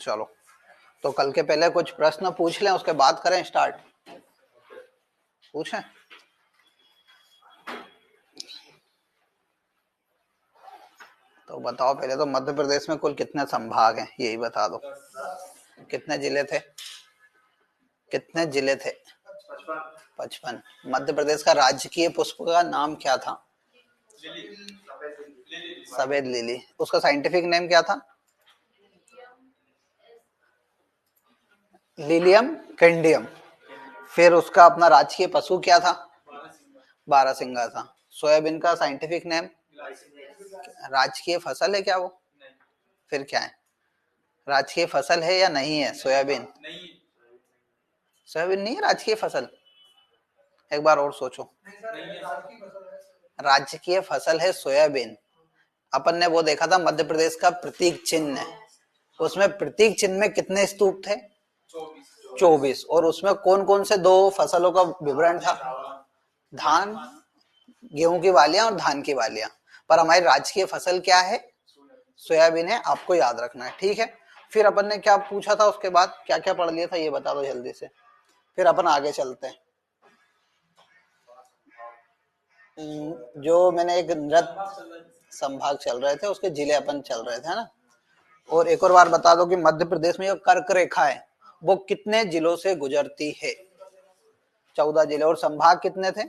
चलो, तो कल के पहले कुछ प्रश्न पूछ लें, उसके बाद करें स्टार्ट। पूछें? तो बताओ पहले तो मध्य प्रदेश में कुल कितने संभाग हैं, यही बता दो। कितने जिले थे? कितने जिले थे? 55। मध्य प्रदेश का राजकीय पुष्प का नाम क्या था? सफेद लिली। उसका साइंटिफिक नेम क्या था? लिलियम कैंडियम। फिर उसका अपना राजकीय पशु क्या था? बारहसिंगा था। सोयाबीन का साइंटिफिक नेम? राजकीय फसल है क्या वो? फिर क्या है? राजकीय फसल है या नहीं है सोयाबीन? सोयाबीन नहीं है राजकीय फसल। एक बार और सोचो। राजकीय फसल है सोयाबीन। अपन ने वो देखा था मध्य प्रदेश का प्रतीक चिन्ह, उसमें प्रतीक चिन्ह में कितने स्तूप थे? 24। और उसमें कौन कौन से दो फसलों का विवरण था? धान, गेहूं की बालियां और धान की बालियां। पर हमारी राजकीय फसल क्या है? सोयाबीन है, आपको याद रखना है, ठीक है। फिर अपन ने क्या पूछा था उसके बाद, क्या क्या पढ़ लिया था ये बता दो जल्दी से, फिर अपन आगे चलते हैं। जो मैंने एक नृत्य संभाग चल रहे थे उसके जिले अपन चल रहे थे, है ना। और एक और बार बता दो कि मध्य प्रदेश में जो कर्क रेखा है वो कितने जिलों से गुजरती है? 14 जिले। और संभाग कितने थे?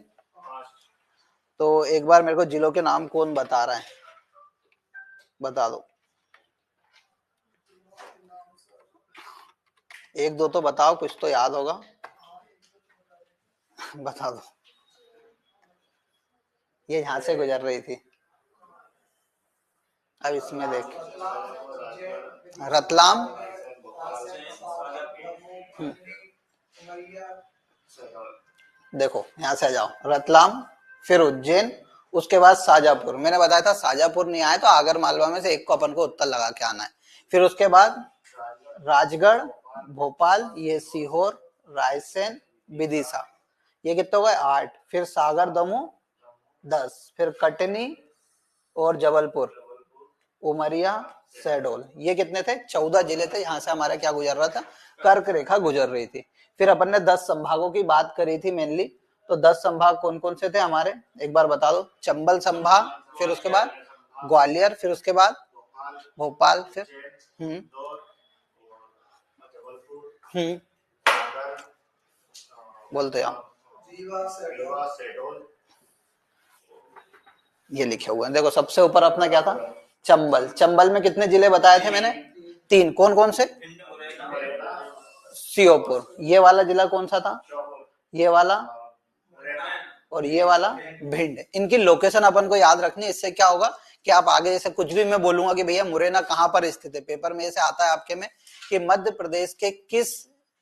तो एक बार मेरे को जिलों के नाम कौन बता रहा है, बता दो। एक दो तो बताओ, कुछ तो याद होगा। बता दो। ये यहां से गुजर रही थी। अब इसमें देख, रतलाम, देखो यहां से आ जाओ, रतलाम, फिर उज्जैन, उसके बाद शाजापुर। मैंने बताया था शाजापुर नहीं आए तो आगर मालवा में से एक को अपन को उत्तर लगा के आना है। फिर उसके बाद राजगढ़, भोपाल, ये सीहोर, रायसेन, विदिशा, ये कितने हो गए? 8। फिर सागर, दमोह 10। फिर कटनी और जबलपुर, उमरिया, शहडोल, ये कितने थे? 14 जिले थे। यहाँ से हमारा क्या गुजर रहा था? कर्क रेखा गुजर रही थी। फिर अपन ने 10 संभागों की बात करी थी मेनली। तो 10 संभाग कौन कौन से थे हमारे, एक बार बता दो। चंबल संभाग, फिर उसके बाद ग्वालियर, फिर उसके बाद भोपाल, फिर हम्म बोलते जाओ। ये लिखे हुए हैं देखो, सबसे ऊपर अपना क्या था? चंबल। चंबल में कितने जिले बताए थे मैंने? 3। कौन कौन से? श्योपुर। ये वाला जिला कौन सा था? ये वाला, और ये वाला भिंड। इनकी लोकेशन अपन को याद रखनी है। इससे क्या होगा कि आप आगे जैसे कुछ भी मैं बोलूंगा कि भैया मुरैना कहाँ पर स्थित है, पेपर में ऐसे आता है आपके में कि मध्य प्रदेश के किस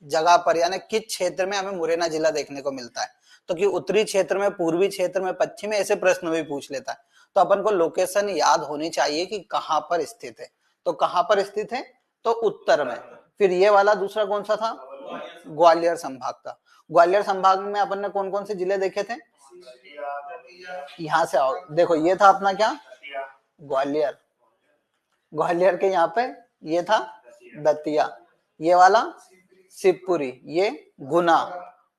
जगह पर यानी किस क्षेत्र में हमें मुरैना जिला देखने को मिलता है। तो कि उत्तरी क्षेत्र में, पूर्वी क्षेत्र में, पश्चिम में, ऐसे प्रश्न भी पूछ लेता है। तो अपन को लोकेशन याद होनी चाहिए कि कहाँ पर स्थित है। तो कहाँ पर स्थित है? तो उत्तर में। फिर ये वाला दूसरा कौन सा था? ग्वालियर संभाग था। ग्वालियर संभाग में अपन ने कौन कौन से जिले देखे थे? यहाँ से आओ, देखो ये था अपना क्या? ग्वालियर। ग्वालियर के यहाँ पे ये था दतिया, ये वाला शिवपुरी, ये गुना,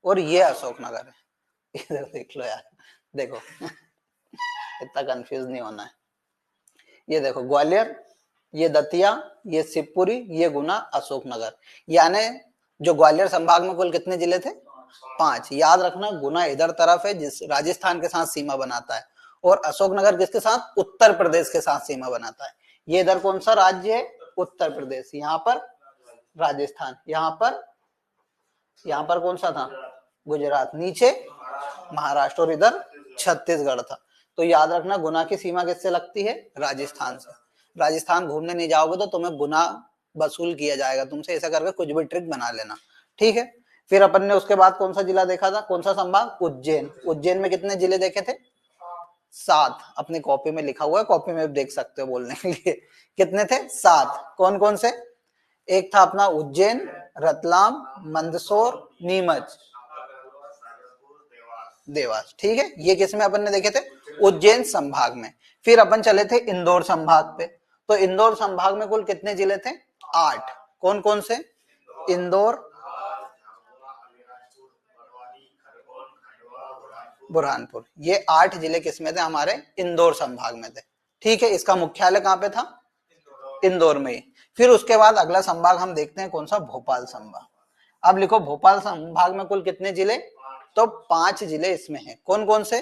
और ये अशोकनगर है। इधर देख लो यार, देखो इतना कंफ्यूज नहीं होना है। ये देखो ग्वालियर, ये दतिया, ये शिवपुरी, ये गुना, अशोकनगर। यानी जो ग्वालियर संभाग में कुल कितने जिले थे? 5। याद रखना, गुना इधर तरफ है जिस राजस्थान के साथ सीमा बनाता है, और अशोकनगर किसके साथ? उत्तर प्रदेश के साथ सीमा बनाता है। ये इधर कौन सा राज्य है? उत्तर प्रदेश। यहाँ पर राजस्थान, यहाँ पर कौन सा था? गुजरात। नीचे महाराष्ट्र, और इधर छत्तीसगढ़ था। तो याद रखना, गुना की सीमा किससे लगती है? राजस्थान से। राजस्थान घूमने नहीं जाओगे तो तुम्हें गुना वसूल किया जाएगा तुमसे, ऐसा करके कुछ भी ट्रिक बना लेना, ठीक है। फिर अपन ने उसके बाद कौन सा जिला देखा था, कौन सा संभाग? उज्जैन। उज्जैन में कितने जिले देखे थे? 7। अपनी कॉपी में लिखा हुआ है, कॉपी में देख सकते हो बोलने के लिए। कितने थे? 7। कौन कौन से? एक था अपना उज्जैन, रतलाम, मंदसौर, नीमच, देवास, ठीक है। ये किस में अपन ने देखे थे? उज्जैन संभाग में। फिर अपन चले थे इंदौर संभाग पे। तो इंदौर संभाग में कुल कितने जिले थे? 8। कौन कौन से? इंदौर, बुरहानपुर, ये 8 जिले किसमें थे? हमारे इंदौर संभाग में थे। ठीक है, इसका मुख्यालय कहाँ पे था? इंदौर में ही। फिर उसके बाद अगला संभाग हम देखते हैं कौन सा? भोपाल संभाग। अब लिखो भोपाल संभाग में कुल कितने जिले? तो 5 जिले इसमें हैं। कौन कौन से?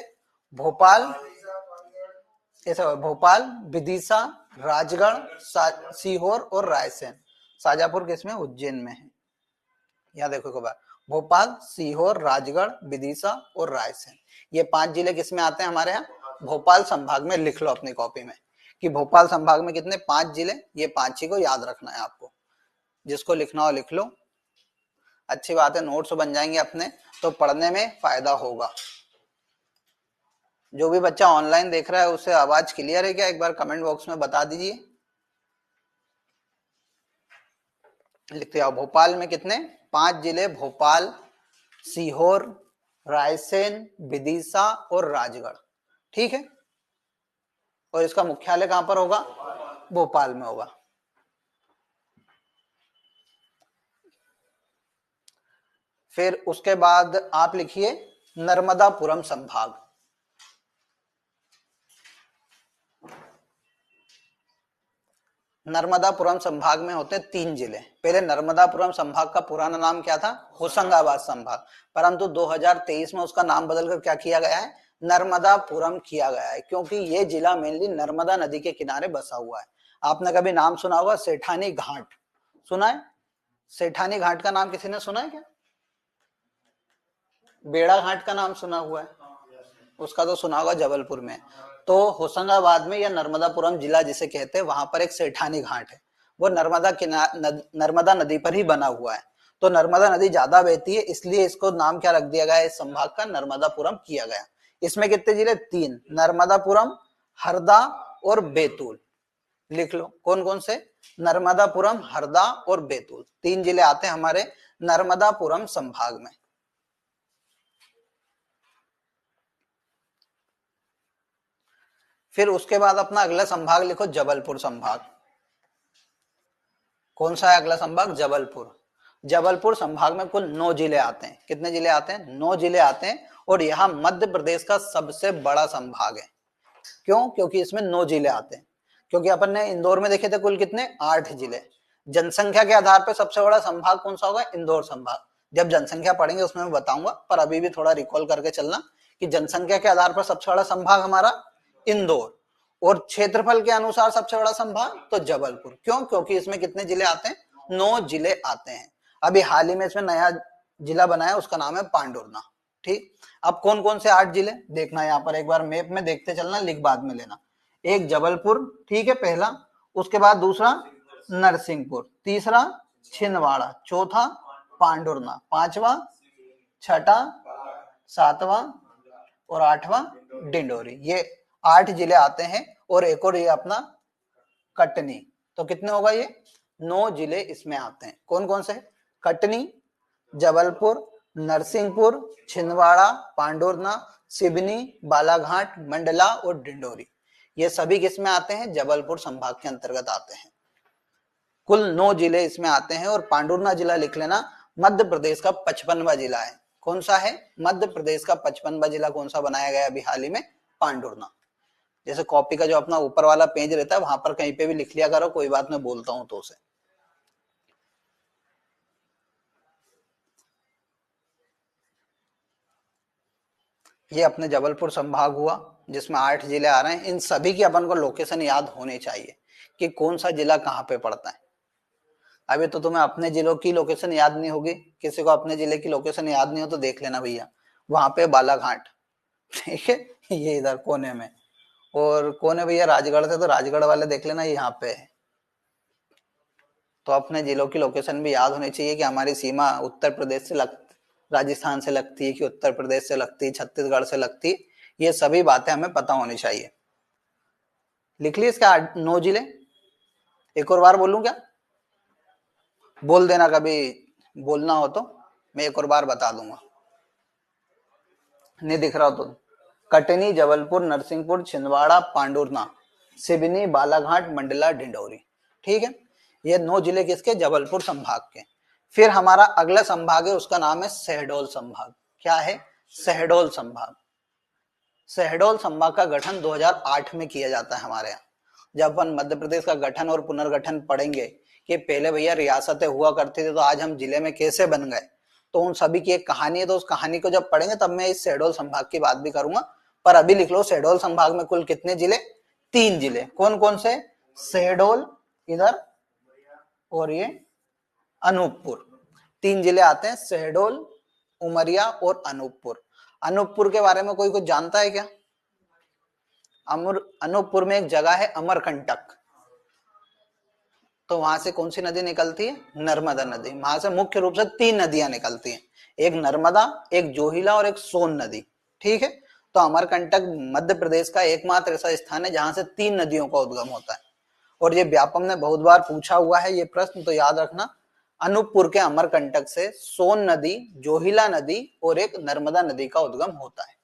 भोपाल, ऐसा भोपाल, विदिशा, राजगढ़, सीहोर और रायसेन। शाजापुर किसमें? उज्जैन में है। यहाँ देखो एक बार, भोपाल, सीहोर, राजगढ़, विदिशा और रायसेन, ये 5 जिले किसमें आते हैं? हमारे यहाँ भोपाल संभाग में। लिख लो अपनी कॉपी में कि भोपाल संभाग में कितने? 5 जिले। ये 5 ही को याद रखना है आपको, जिसको लिखना हो लिख लो। अच्छी बात है, नोट्स बन जाएंगे अपने, तो पढ़ने में फायदा होगा। जो भी बच्चा ऑनलाइन देख रहा है उसे आवाज क्लियर है क्या? एक बार कमेंट बॉक्स में बता दीजिए। लिखते आओ, भोपाल में कितने? 5 जिले, भोपाल, सीहोर, रायसेन, विदिशा और राजगढ़। ठीक है, और इसका मुख्यालय कहां पर होगा? भोपाल में होगा। फिर उसके बाद आप लिखिए नर्मदापुरम संभाग। नर्मदापुरम संभाग में होते 3 जिले। पहले नर्मदापुरम संभाग का पुराना नाम क्या था? होशंगाबाद संभाग, परंतु 2023 में उसका नाम बदलकर क्या किया गया है? नर्मदापुरम किया गया है, क्योंकि ये जिला मेनली नर्मदा नदी के किनारे बसा हुआ है। आपने कभी नाम सुना होगा सेठानी घाट, सुना है? सेठानी घाट का नाम किसी ने सुना है क्या? बेड़ा घाट का नाम सुना हुआ है, उसका तो सुना होगा जबलपुर में। तो होशंगाबाद में या नर्मदापुरम जिला जिसे कहते हैं, वहां पर एक सेठानी घाट है, वो नर्मदा नदी पर ही बना हुआ है। तो नर्मदा नदी ज्यादा बहती है, इसलिए इसको नाम क्या रख दिया गया? इस संभाग का नर्मदापुरम किया गया। इसमें कितने जिले? 3, नर्मदापुरम, हरदा और बैतूल। लिख लो कौन कौन से? नर्मदापुरम, हरदा और बैतूल, 3 जिले आते हैं हमारे नर्मदापुरम संभाग में। फिर उसके बाद अपना अगला संभाग लिखो जबलपुर संभाग। कौन सा है अगला संभाग? जबलपुर। जबलपुर संभाग में कुल 9 जिले आते हैं। कितने जिले आते हैं? 9 जिले आते हैं, और यहाँ मध्य प्रदेश का सबसे बड़ा संभाग है। क्यों? क्योंकि इसमें 9 जिले आते हैं। क्योंकि अपन ने इंदौर में देखे थे कुल कितने? 8 जिले। जनसंख्या के आधार पर सबसे बड़ा संभाग कौन सा होगा? इंदौर संभाग। जब जनसंख्या पढ़ेंगे उसमें मैं बताऊंगा, पर अभी भी थोड़ा रिकॉल करके चलना कि जनसंख्या के आधार पर सबसे बड़ा संभाग हमारा इंदौर, और क्षेत्रफल के अनुसार सबसे बड़ा संभाग तो जबलपुर। क्यों? क्योंकि इसमें कितने जिले आते हैं? 9 जिले आते हैं। अभी हाल ही में इसमें नया जिला बनाया, उसका नाम है पांडुरना। ठीक, अब कौन कौन से 8 जिले देखना, यहाँ पर एक बार मैप में देखते चलना, लिख बाद में लेना। एक जबलपुर, ठीक है, पहला। उसके बाद दूसरा नरसिंहपुर, तीसरा छिंदवाड़ा, चौथा पांडुरना, पांचवा, छठा, सातवां और 8वां डिंडोरी। ये 8 जिले आते हैं, और एक और ये अपना कटनी। तो कितने होगा? ये 9 जिले इसमें आते हैं। कौन कौन से? कटनी, जबलपुर, नरसिंहपुर, छिंदवाड़ा, पांडुरना, सिवनी, बालाघाट, मंडला और डिंडोरी, ये सभी किसमें आते हैं? जबलपुर संभाग के अंतर्गत आते हैं। कुल 9 जिले इसमें आते हैं, और पांडुरना जिला लिख लेना, मध्य प्रदेश का 55वां जिला है। कौन सा है? मध्य प्रदेश का 55वां जिला कौन सा बनाया गया अभी हाल ही में? पांडुरना। जैसे कॉपी का जो अपना ऊपर वाला पेज रहता है, वहां पर कहीं पे भी लिख लिया करो, कोई बात मैं बोलता हूं तो उसे। ये अपने जबलपुर संभाग हुआ, जिसमें 8 जिले आ रहे हैं। इन सभी की अपन को लोकेशन याद होनी चाहिए कि कौन सा जिला कहाँ पे पड़ता है। अभी तो तुम्हें अपने जिलों की लोकेशन याद नहीं होगी, किसी को अपने जिले की लोकेशन याद नहीं हो तो देख लेना भैया, वहां पे बालाघाट, ठीक है, ये इधर कोने में। और कोने भैया राजगढ़ थे, तो राजगढ़ वाले देख लेना, यहाँ पे है। तो अपने जिलों की लोकेशन भी याद होनी चाहिए कि हमारी सीमा उत्तर प्रदेश से राजस्थान से लगती है कि उत्तर प्रदेश से लगती है, छत्तीसगढ़ से लगती है, ये सभी बातें हमें पता होनी चाहिए। लिख ली इसका 9 जिले। एक और बार बोलूं क्या? बोल देना कभी बोलना हो तो, मैं एक और बार बता दूंगा। नहीं दिख रहा हो तो, कटनी, जबलपुर, नरसिंहपुर, छिंदवाड़ा, पांडुरना, सिवनी, बालाघाट, मंडला, डिंडोरी। ठीक है, ये 9 जिले किसके? जबलपुर संभाग के। फिर हमारा अगला संभाग है, उसका नाम है शहडोल संभाग। क्या है? शहडोल संभाग। शहडोल संभाग का गठन 2008 में किया जाता है हमारे यहाँ। जब अपन मध्य प्रदेश का गठन और पुनर्गठन पढ़ेंगे कि पहले भैया रियासतें हुआ करती थी तो आज हम जिले में कैसे बन गए, तो उन सभी की एक कहानी है। तो उस कहानी को जब पढ़ेंगे तब मैं इस शहडोल संभाग की बात भी करूंगा। पर अभी लिख लो, शहडोल संभाग में कुल कितने जिले? 3 जिले। कौन कौन से? शहडोल इधर और ये अनूपपुर। 3 जिले आते हैं, शहडोल, उमरिया और अनूपपुर। अनूपपुर के बारे में कोई कुछ जानता है क्या? अनूपपुर में एक जगह है अमरकंटक। तो वहां से कौन सी नदी निकलती है? नर्मदा नदी। वहां से मुख्य रूप से 3 नदियां निकलती हैं, एक नर्मदा, एक जोहिला और एक सोन नदी। ठीक है। तो अमरकंटक मध्य प्रदेश का एकमात्र ऐसा स्थान है जहां से 3 नदियों का उद्गम होता है। और ये व्यापम ने बहुत बार पूछा हुआ है ये प्रश्न, तो याद रखना। अनूपपुर के अमरकंटक से सोन नदी, जोहिला नदी और एक नर्मदा नदी का उद्गम होता है।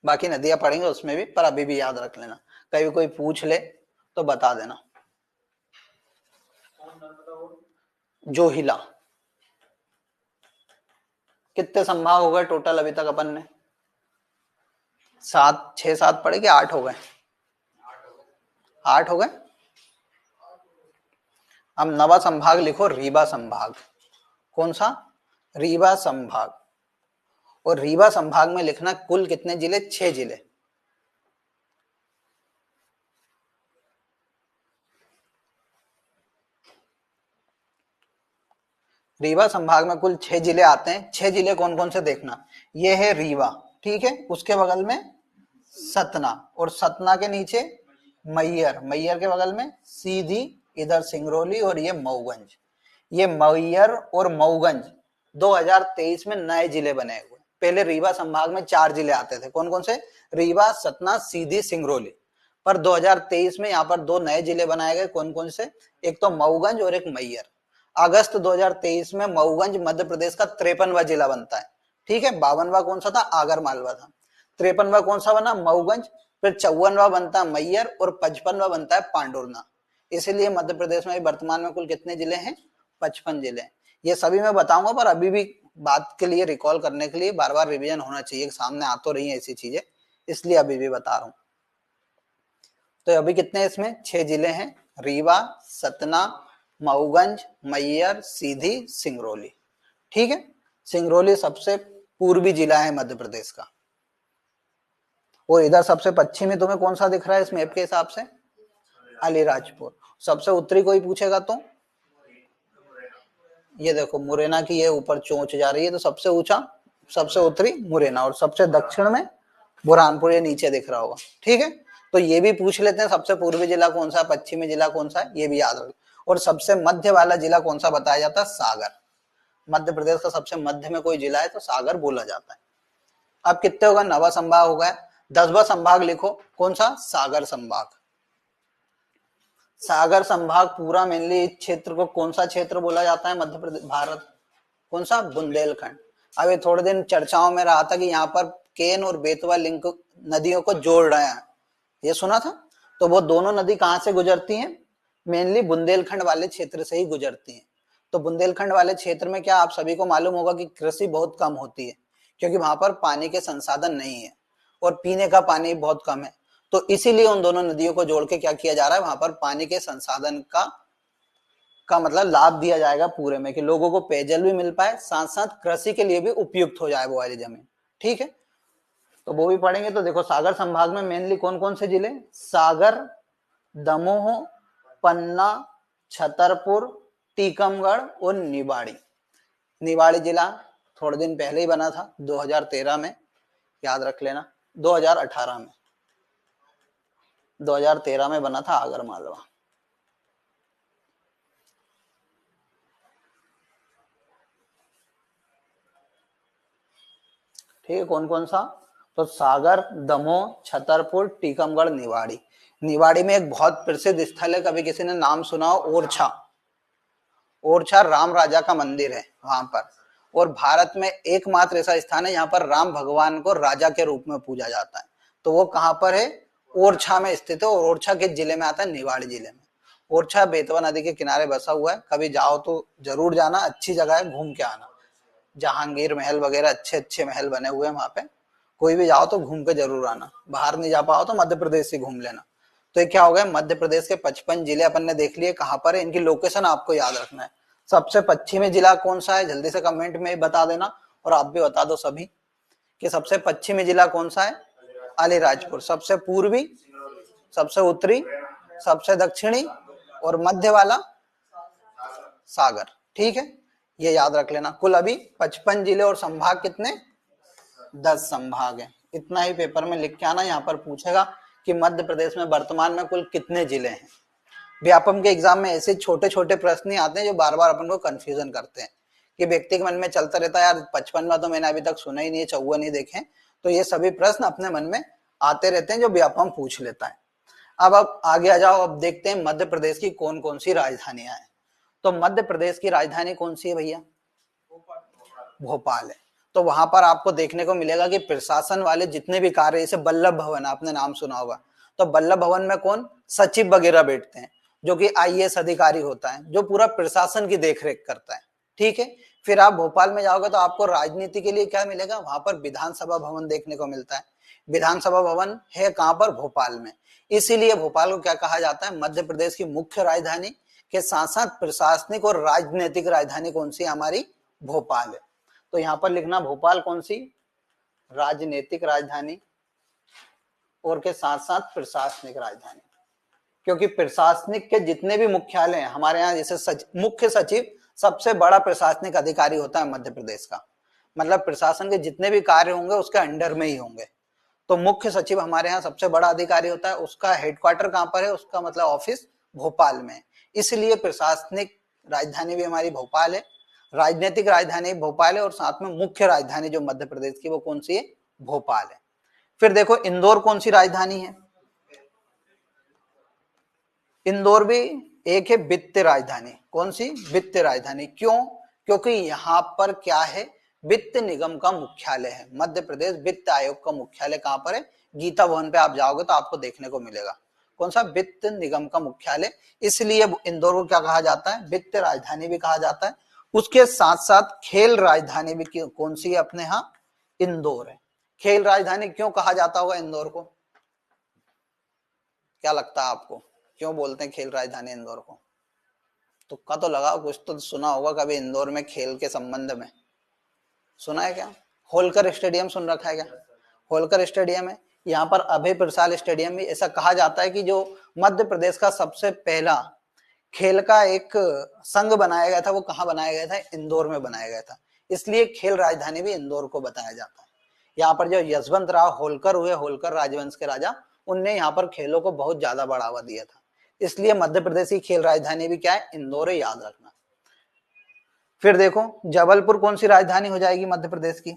बाकी नदियां पढ़ेंगे उसमें भी, पर अभी भी याद रख लेना, कभी कोई पूछ ले तो बता देना। जोहिला। कितने संभाग हो गए टोटल अभी तक अपन ने? 6-7 पढ़े कि 8 हो गए? 8 हो गए। अब नवा संभाग लिखो, रीवा संभाग। कौन सा? रीवा संभाग। और रीवा संभाग में लिखना कुल कितने जिले? 6 जिले। रीवा संभाग में कुल 6 जिले आते हैं। 6 जिले कौन कौन से देखना, ये है रीवा, ठीक है, उसके बगल में सतना, और सतना के नीचे मैयर, मैयर के बगल में सीधी इधर सिंगरौली, और ये मऊगंज। ये मैयर और मऊगंज 2023 में नए जिले बने हुए। पहले रीवा संभाग में 4 जिले आते थे। कौन कौन से? रीवा, सतना, सीधी, सिंगरौली। पर 2023 में यहाँ पर 2 नए जिले बनाए गए। कौन कौन से? एक तो मऊगंज और एक मैयर। अगस्त 2023 में मऊगंज मध्य प्रदेश का 53वां जिला बनता है। ठीक है। 52वां कौन सा था? आगर मालवा था। 53वां कौन सा बना? मऊगंज। फिर 54वां बनता है मैयर और 55वां बनता है पांडुरना। इसीलिए मध्य प्रदेश में वर्तमान में कुल कितने जिले हैं? 55 जिले। ये सभी मैं बताऊंगा, पर अभी भी बात के लिए, रिकॉल करने के लिए बार बार रिवीजन होना चाहिए, सामने आ तो रही है ऐसी चीजें, इसलिए अभी भी बता रहा हूं। तो अभी कितने इसमें? 6 जिले हैं, रीवा, सतना, मऊगंज, मैयर, सीधी, सिंगरौली। ठीक है। सिंगरौली सबसे पूर्वी जिला है मध्य प्रदेश का। और इधर सबसे पश्चिमी तुम्हें कौन सा दिख रहा है इस मैप के हिसाब से? अलीराजपुर। सबसे उत्तरी कोई पूछेगा तो ये देखो मुरैना की ये ऊपर चोंच जा रही है, तो सबसे ऊंचा, सबसे उत्तरी मुरैना, और सबसे दक्षिण में बुरहानपुर, ये नीचे दिख रहा होगा। ठीक है। तो ये भी पूछ लेते हैं, सबसे पूर्वी जिला कौन सा, पश्चिमी जिला कौन सा है, ये भी याद रखो। और सबसे मध्य वाला जिला कौन सा बताया जाता है? सागर। मध्य प्रदेश का सबसे मध्य में कोई जिला है तो सागर बोला जाता है। अब कितने होगा? 9वां संभाग हो गया। 10वां संभाग लिखो। कौन सा? सागर संभाग। सागर संभाग पूरा मेनली इस क्षेत्र को कौन सा क्षेत्र बोला जाता है मध्य प्रदेश भारत? कौन सा? बुंदेलखंड। अब ये थोड़े दिन चर्चाओं में रहा था कि यहाँ पर केन और बेतवा लिंक नदियों को जोड़ रहे हैं, ये सुना था। तो वो दोनों नदी कहाँ से गुजरती हैं? मेनली बुंदेलखंड वाले क्षेत्र से ही गुजरती हैं। तो बुंदेलखंड वाले क्षेत्र में क्या आप सभी को मालूम होगा कि कृषि बहुत कम होती है, क्योंकि वहां पर पानी के संसाधन नहीं है और पीने का पानी बहुत कम है। तो इसीलिए उन दोनों नदियों को जोड़ के क्या किया जा रहा है, वहां पर पानी के संसाधन का मतलब लाभ दिया जाएगा पूरे में, कि लोगों को पेयजल भी मिल पाए, साथ साथ कृषि के लिए भी उपयुक्त हो जाए वो वाली जमीन। ठीक है। तो वो भी पढ़ेंगे। तो देखो सागर संभाग में मेनली कौन कौन से जिले? सागर, दमोह, पन्ना, छतरपुर, टीकमगढ़ और निवाड़ी। निवाड़ी जिला थोड़े दिन पहले ही बना था, 2013 में, याद रख लेना। 2018 में, 2013 में बना था आगर मालवा। ठीक है। कौन कौन सा? तो सागर, दमोह, छतरपुर, टीकमगढ़, निवाड़ी। निवाड़ी में एक बहुत प्रसिद्ध स्थल है, कभी किसी ने नाम सुना हो? ओरछा। ओरछा राम राजा का मंदिर है वहां पर, और भारत में एकमात्र ऐसा स्थान है यहाँ पर राम भगवान को राजा के रूप में पूजा जाता है। तो वो कहाँ पर है? ओरछा में स्थित है, और ओरछा किस जिले में आता है? निवाड़ी जिले में। ओरछा बेतवा नदी के किनारे बसा हुआ है, कभी जाओ तो जरूर जाना, अच्छी जगह है, घूम के आना। जहांगीर महल वगैरह अच्छे अच्छे महल बने हुए हैं वहां पे, कोई भी जाओ तो घूम के जरूर आना। बाहर नहीं जा पाओ तो मध्य प्रदेश से घूम लेना। तो ये क्या हो गया, मध्य प्रदेश के 55 जिले अपन ने देख लिए, कहां पर है, इनकी लोकेशन आपको याद रखना है। सबसे पश्चिमी जिला कौन सा है, जल्दी से कमेंट में बता देना, और आप भी बता दो सभी कि सबसे पश्चिमी जिला कौन सा है, अलीराजपुर। सबसे पूर्वी, सबसे उत्तरी, सबसे दक्षिणी, और मध्य वाला सागर। ठीक है, ये याद रख लेना। कुल अभी 55 जिले और संभाग कितने, 10 संभाग है। इतना ही पेपर में लिख के आना, यहाँ पर पूछेगा कि मध्य प्रदेश में वर्तमान में कुल कितने जिले हैं। व्यापम के एग्जाम में ऐसे छोटे छोटे प्रश्न ही आते हैं जो बार बार अपन को कंफ्यूजन करते हैं, कि व्यक्ति के मन में चलता रहता है यार 55वां तो मैंने अभी तक सुना ही नहीं है, 54 नहीं देखे। तो ये सभी प्रश्न अपने मन में आते रहते हैं जो व्यापम पूछ लेता है। अब आगे आ जाओ, अब देखते हैं मध्य प्रदेश की कौन कौन सी राजधानियां हैं। तो मध्य प्रदेश की राजधानी कौन सी है भैया, भोपाल है। तो वहां पर आपको देखने को मिलेगा कि प्रशासन वाले जितने भी कार्य, जैसे वल्लभ भवन आपने नाम सुना होगा, तो वल्लभ भवन में कौन, सचिव वगैरह बैठते हैं, जो कि आईएएस अधिकारी होता है, जो पूरा प्रशासन की देखरेख करता है। ठीक है, फिर आप भोपाल में जाओगे तो आपको राजनीति के लिए क्या मिलेगा, वहां पर विधानसभा भवन देखने को मिलता है। विधानसभा भवन है कहां पर, भोपाल में। इसीलिए भोपाल को क्या कहा जाता है, मध्य प्रदेश की मुख्य राजधानी के साथ साथ प्रशासनिक और राजनीतिक राजधानी कौन सी, हमारी भोपाल है। तो यहां पर लिखना भोपाल कौन सी, राजनीतिक राजधानी, और के साथ साथ प्रशासनिक राजधानी। क्योंकि प्रशासनिक के जितने भी मुख्यालय हैं हमारे यहाँ, जैसे मुख्य सचिव सबसे बड़ा प्रशासनिक अधिकारी होता है मध्य प्रदेश का, मतलब प्रशासन के जितने भी कार्य होंगे उसके अंडर में ही होंगे। तो मुख्य सचिव हमारे यहाँ सबसे बड़ा अधिकारी होता है, उसका हेडक्वार्टर कहाँ पर है, उसका मतलब ऑफिस भोपाल में। इसलिए प्रशासनिक राजधानी भी हमारी भोपाल है, राजनीतिक राजधानी भोपाल है, और साथ में मुख्य राजधानी जो मध्य प्रदेश की वो कौन सी है, भोपाल है। फिर देखो इंदौर कौन सी राजधानी है, इंदौर भी एक है वित्त राजधानी। कौन सी, वित्त राजधानी। क्यों, क्योंकि यहाँ पर क्या है, वित्त निगम का मुख्यालय है। मध्य प्रदेश वित्त आयोग का मुख्यालय कहाँ पर है, गीता भवन पे आप जाओगे तो आपको देखने को मिलेगा। कौन सा, वित्त निगम का मुख्यालय। इसलिए इंदौर को क्या कहा जाता है, वित्त राजधानी भी कहा जाता है। उसके साथ साथ खेल राजधानी भी कौन सी है अपने यहाँ, इंदौर है। खेल राजधानी क्यों कहा जाता होगा इंदौर को, क्या लगता है आपको, क्यों बोलते हैं खेल राजधानी इंदौर को? तुक्का तो लगाओ, कुछ तो सुना होगा कभी इंदौर में खेल के संबंध में, सुना है क्या? होलकर स्टेडियम सुन रखा है क्या? होलकर स्टेडियम है, यहाँ पर अभय प्रसाद स्टेडियम भी। ऐसा कहा जाता है कि जो मध्य प्रदेश का सबसे पहला खेल का एक संघ बनाया गया था, वो कहाँ बनाया गया था, इंदौर में बनाया गया था। इसलिए खेल राजधानी भी इंदौर को बताया जाता है। यहाँ पर जो यशवंत राव होलकर हुए, होलकर राजवंश के राजा, उनने यहाँ पर खेलों को बहुत ज्यादा बढ़ावा दिया था। इसलिए मध्य प्रदेश की खेल राजधानी भी क्या है, इंदौर है, याद रखना। फिर देखो जबलपुर कौन सी राजधानी हो जाएगी मध्य प्रदेश की,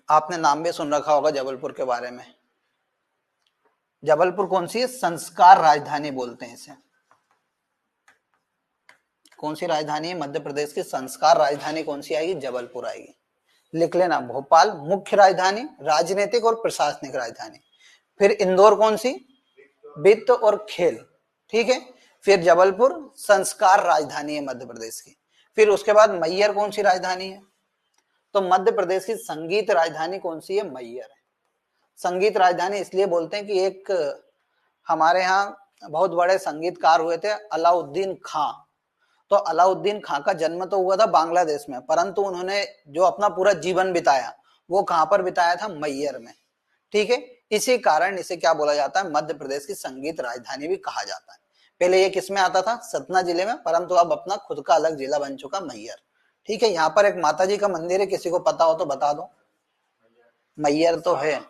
आपने नाम भी सुन रखा होगा जबलपुर के बारे में। जबलपुर कौन सी है, संस्कार राजधानी बोलते हैं इसे। कौन सी राजधानी है मध्य प्रदेश की, संस्कार राजधानी कौन सी आएगी, जबलपुर आएगी। लिख लेना, भोपाल मुख्य राजधानी, राजनीतिक और प्रशासनिक राजधानी। फिर इंदौर कौन सी, वित्त और खेल। ठीक है, फिर जबलपुर संस्कार राजधानी है मध्य प्रदेश की। फिर उसके बाद मैहर कौन सी राजधानी है, तो मध्य प्रदेश की संगीत राजधानी कौन सी है, मैहर है। संगीत राजधानी इसलिए बोलते हैं कि एक हमारे यहाँ बहुत बड़े संगीतकार हुए थे अलाउद्दीन खां। तो अलाउद्दीन खां का जन्म तो हुआ था बांग्लादेश में, परंतु उन्होंने जो अपना पूरा जीवन बिताया वो कहां पर बिताया था, मैहर में। ठीक है, इसी कारण इसे क्या बोला जाता है, मध्य प्रदेश की संगीत राजधानी भी कहा जाता है। पहले ये किसमें आता था, सतना जिले में, परंतु अब अपना खुद का अलग जिला बन चुका मैहर। ठीक है, यहाँ पर एक माता जी का मंदिर है, किसी को पता हो तो बता दो। मैहर तो है,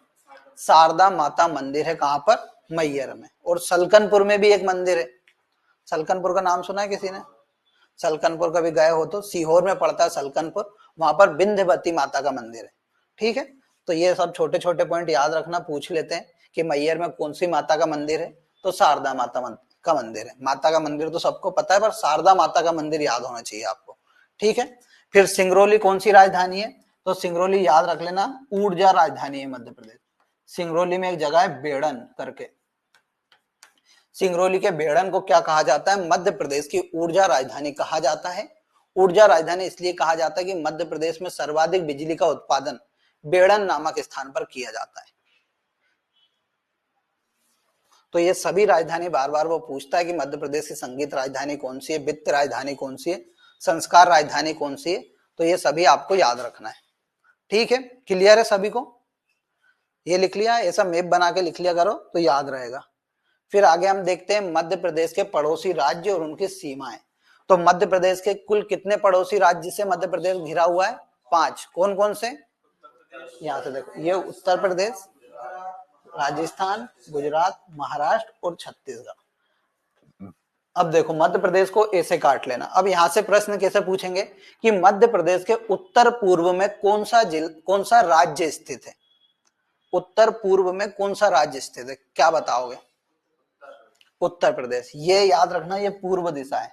शारदा माता मंदिर है कहां पर, मैहर में। और सलकनपुर में भी एक मंदिर है, सलकनपुर का नाम सुना है किसी ने? सलकनपुर कभी गए हो तो, सीहोर में पड़ता है सलकनपुर, वहां पर विंध्यवती माता का मंदिर है। ठीक है, तो ये सब छोटे छोटे पॉइंट याद रखना, पूछ लेते हैं कि मैहर में कौन सी माता का मंदिर है, तो शारदा माता का मंदिर है। माता का मंदिर तो सबको पता है, पर शारदा माता का मंदिर याद होना चाहिए आपको। ठीक है, फिर सिंगरौली कौन सी राजधानी है, तो सिंगरौली याद रख लेना, ऊर्जा राजधानी है मध्य प्रदेश। सिंगरौली में एक जगह है बेड़न करके, सिंगरौली के बेड़न को क्या कहा जाता है? मध्य प्रदेश की ऊर्जा राजधानी कहा जाता है। ऊर्जा राजधानी इसलिए कहा जाता है कि मध्य प्रदेश में सर्वाधिक बिजली का उत्पादन बेड़न नामक स्थान पर किया जाता है। तो ये सभी राजधानी बार बार वो पूछता है कि मध्य प्रदेश की संगीत राजधानी कौन सी है, वित्त राजधानी कौन सी है, संस्कार राजधानी कौन सी है। तो ये सभी आपको याद रखना है। ठीक है, क्लियर है सभी को? ये लिख लिया, ऐसा मैप बना के लिख लिया करो तो याद रहेगा। फिर आगे हम देखते हैं मध्य प्रदेश के पड़ोसी राज्य और उनकी सीमाएं। तो मध्य प्रदेश के कुल कितने पड़ोसी राज्य से मध्य प्रदेश घिरा हुआ है? 5। कौन कौन से? यहाँ से देखो, ये उत्तर प्रदेश, राजस्थान, गुजरात, महाराष्ट्र और छत्तीसगढ़। अब देखो मध्य प्रदेश को ऐसे काट लेना। अब यहां से प्रश्न कैसे पूछेंगे कि मध्य प्रदेश के उत्तर पूर्व में कौन सा राज्य स्थित है? उत्तर पूर्व में कौन सा राज्य स्थित है? क्या बताओगे? उत्तर प्रदेश। ये याद रखना, ये पूर्व दिशा है।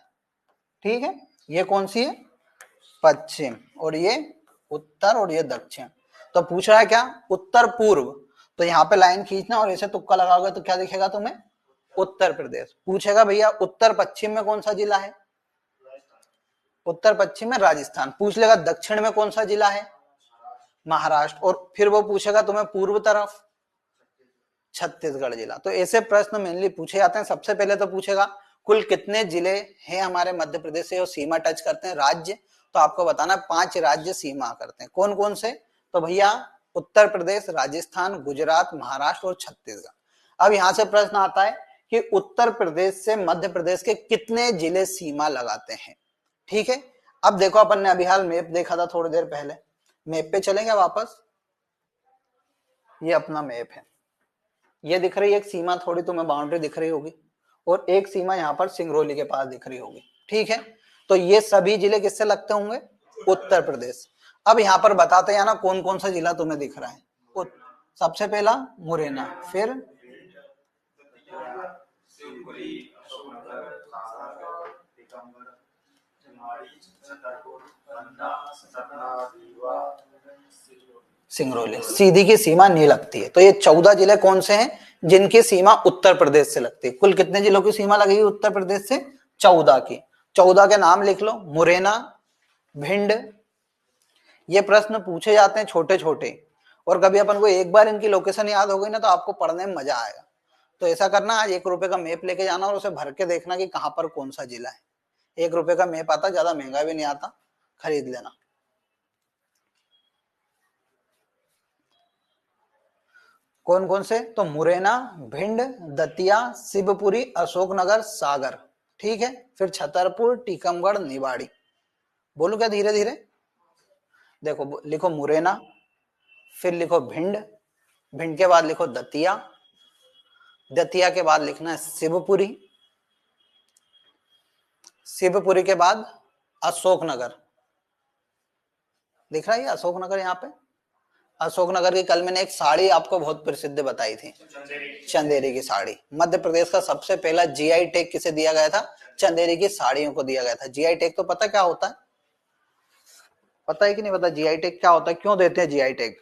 ठीक है, ये कौन सी है? पश्चिम, और ये उत्तर, और ये दक्षिण। तो पूछ रहा है क्या? उत्तर पूर्व। तो यहाँ पे लाइन खींचना और ऐसे तुक्का लगाओगे तो क्या दिखेगा तुम्हें? उत्तर प्रदेश। पूछेगा भैया उत्तर पश्चिम में कौन सा जिला है? उत्तर पश्चिम में राजस्थान। पूछ लेगा दक्षिण में कौन सा जिला है? महाराष्ट्र। और फिर वो पूछेगा तुम्हें पूर्व तरफ, छत्तीसगढ़ जिला। तो ऐसे प्रश्न मेनली पूछे जाते हैं। सबसे पहले तो पूछेगा कुल कितने जिले हैं हमारे मध्य प्रदेश से और सीमा टच करते हैं? राज्य तो आपको बताना 5 राज्य सीमा करते हैं। कौन कौन से? तो भैया उत्तर प्रदेश, राजस्थान, गुजरात, महाराष्ट्र और छत्तीसगढ़। अब यहां से प्रश्न आता है कि उत्तर प्रदेश से मध्य प्रदेश के कितने जिले सीमा लगाते हैं? ठीक है, अब देखो अपन ने अभी हाल मैप देखा था थोड़ी देर पहले। मैप पे चलेंगे वापस। ये अपना मैप है, ये दिख रही है एक सीमा, थोड़ी तुम्हें बाउंड्री दिख रही होगी, और एक सीमा यहाँ पर सिंगरौली के पास दिख रही होगी। ठीक है, तो ये सभी जिले किससे लगते होंगे? उत्तर प्रदेश। अब यहाँ पर बताते हैं ना कौन कौन सा जिला तुम्हें दिख रहा है। सबसे पहला मुरैना, फिर सिंगरौली। सीधी की सीमा नहीं लगती है। तो ये 14 जिले कौन से हैं जिनकी सीमा उत्तर प्रदेश से लगती है? कुल कितने जिलों की सीमा लगी उत्तर प्रदेश से? 14 की। 14 के नाम लिख लो, मुरैना, भिंड। ये प्रश्न पूछे जाते हैं छोटे छोटे, और कभी अपन को एक बार इनकी लोकेशन याद हो गई ना तो आपको पढ़ने में मजा आएगा। तो ऐसा करना, आज 1 रुपए का मैप लेके जाना और उसे भर के देखना कि कहाँ पर कौन सा जिला है। 1 रुपए का मैप आता, ज्यादा महंगा भी नहीं आता, खरीद लेना। कौन कौन से? तो मुरैना, भिंड, दतिया, शिवपुरी, अशोकनगर, सागर। ठीक है, फिर छतरपुर, टीकमगढ़, निवाड़ी। बोलो क्या धीरे धीरे? देखो लिखो मुरैना, फिर लिखो भिंड, भिंड के बाद लिखो दतिया, दतिया के बाद लिखना है शिवपुरी, शिवपुरी के बाद अशोकनगर। दिख रहा है अशोकनगर यहाँ पे? अशोकनगर की कल मैंने एक साड़ी आपको बहुत प्रसिद्ध बताई थी, चंदेरी की साड़ी। मध्य प्रदेश का सबसे पहला जीआई टैग किसे दिया गया था? चंदेरी की साड़ियों को दिया गया था। जीआई टैग तो पता क्या होता है? पता है कि नहीं पता जीआई टैग क्या होता है? क्यों देते हैं जीआई टैग?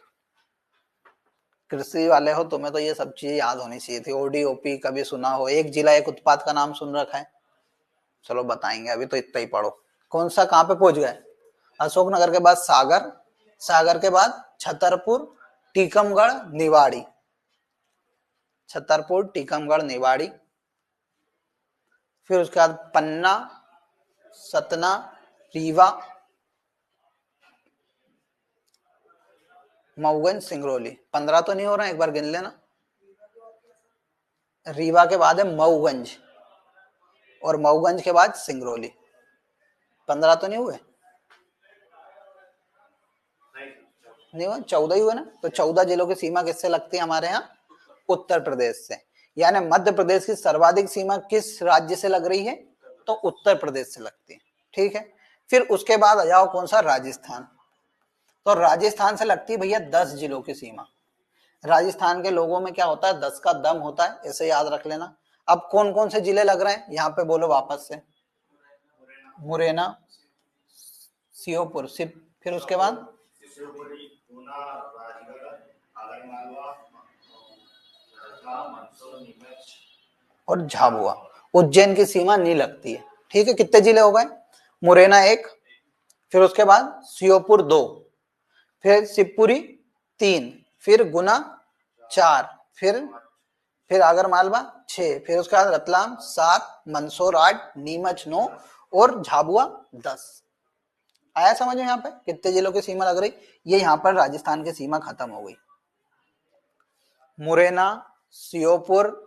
कृषि वाले हो, तुम्हें तो ये सब चीजें याद होनी चाहिए थी। ओडीओपी कभी सुना हो? एक जिला एक उत्पाद का नाम सुन रखा है? चलो बताएंगे, अभी तो इतना ही पढ़ो। कौन सा, कहाँ पे पहुंच गए? अशोकनगर के बाद सागर, सागर के बाद छतरपुर, टीकमगढ़, निवाड़ी। छतरपुर, टीकमगढ़, निवाड़ी। फिर उसके बाद पन्ना, सतना, रीवा, मऊगंज, सिंगरौली। 15 तो नहीं हो रहा है, एक बार गिन लेना। रीवा के बाद है मऊगंज, और मऊगंज के बाद सिंगरौली। 15 तो नहीं हुए? नहीं हुआ, 14 ही हुए ना। तो 14 जिलों की सीमा किससे लगती है हमारे यहाँ? उत्तर प्रदेश से। यानी मध्य प्रदेश की सर्वाधिक सीमा किस राज्य से लग रही है? तो उत्तर प्रदेश से लगती है। ठीक है, फिर उसके बाद आ जाओ कौन सा? राजस्थान। तो राजस्थान से लगती है भैया 10 जिलों की सीमा। राजस्थान के लोगों में क्या होता है? 10 का दम होता है, ऐसे याद रख लेना। अब कौन कौन से जिले लग रहे हैं यहाँ पे? बोलो वापस से। मुरैना, श्योपुर, फिर उसके बाद और झाबुआ। उज्जैन की सीमा नहीं लगती है। ठीक है, कितने जिले हो गए? मुरैना 1, फिर उसके बाद श्योपुर 2, फिर शिवपुरी 3, फिर गुना 4, फिर आगर मालवा 6, फिर उसके बाद रतलाम 7, मंदसौर 8, नीमच 9 और झाबुआ 10। आया समझ में यहाँ पे कितने जिलों की सीमा लग रही? ये यहाँ पर राजस्थान की सीमा खत्म हो गई। मुरैना, श्योपुर,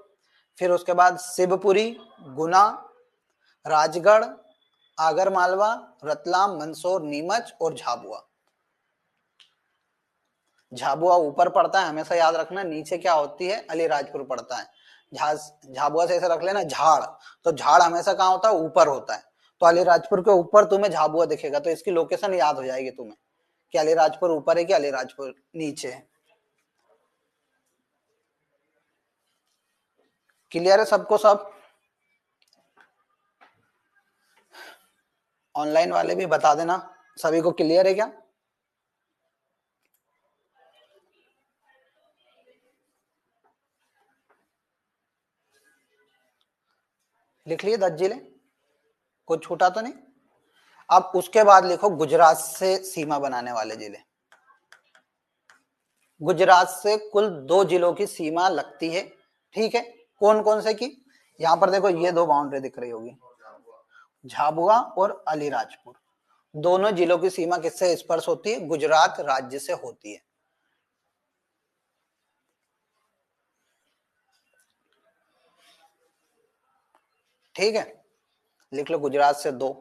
फिर उसके बाद शिवपुरी, गुना, राजगढ़, आगर मालवा, रतलाम, मंदसौर, नीमच और झाबुआ। झाबुआ ऊपर पड़ता है, हमेशा याद रखना। नीचे क्या होती है? अलीराजपुर पड़ता है। झाबुआ से ऐसे रख लेना झाड़, तो झाड़ हमेशा कहाँ होता है? ऊपर होता है। तो अलीराजपुर के ऊपर तुम्हें झाबुआ दिखेगा, तो इसकी लोकेशन याद हो जाएगी तुम्हें कि अलीराजपुर ऊपर है कि अलीराजपुर नीचे है। क्लियर है सबको? सब ऑनलाइन वाले भी बता देना, सभी को क्लियर है क्या? लिख लिए 10 जिले? कुछ छूटा तो नहीं? अब उसके बाद लिखो गुजरात से सीमा बनाने वाले जिले। गुजरात से कुल 2 जिलों की सीमा लगती है। ठीक है, कौन कौन से की? यहां पर देखो ये 2 बाउंड्री दिख रही होगी, झाबुआ और अलीराजपुर। दोनों जिलों की सीमा किससे स्पर्श होती है? गुजरात राज्य से होती है। ठीक है, लिख लो गुजरात से 2।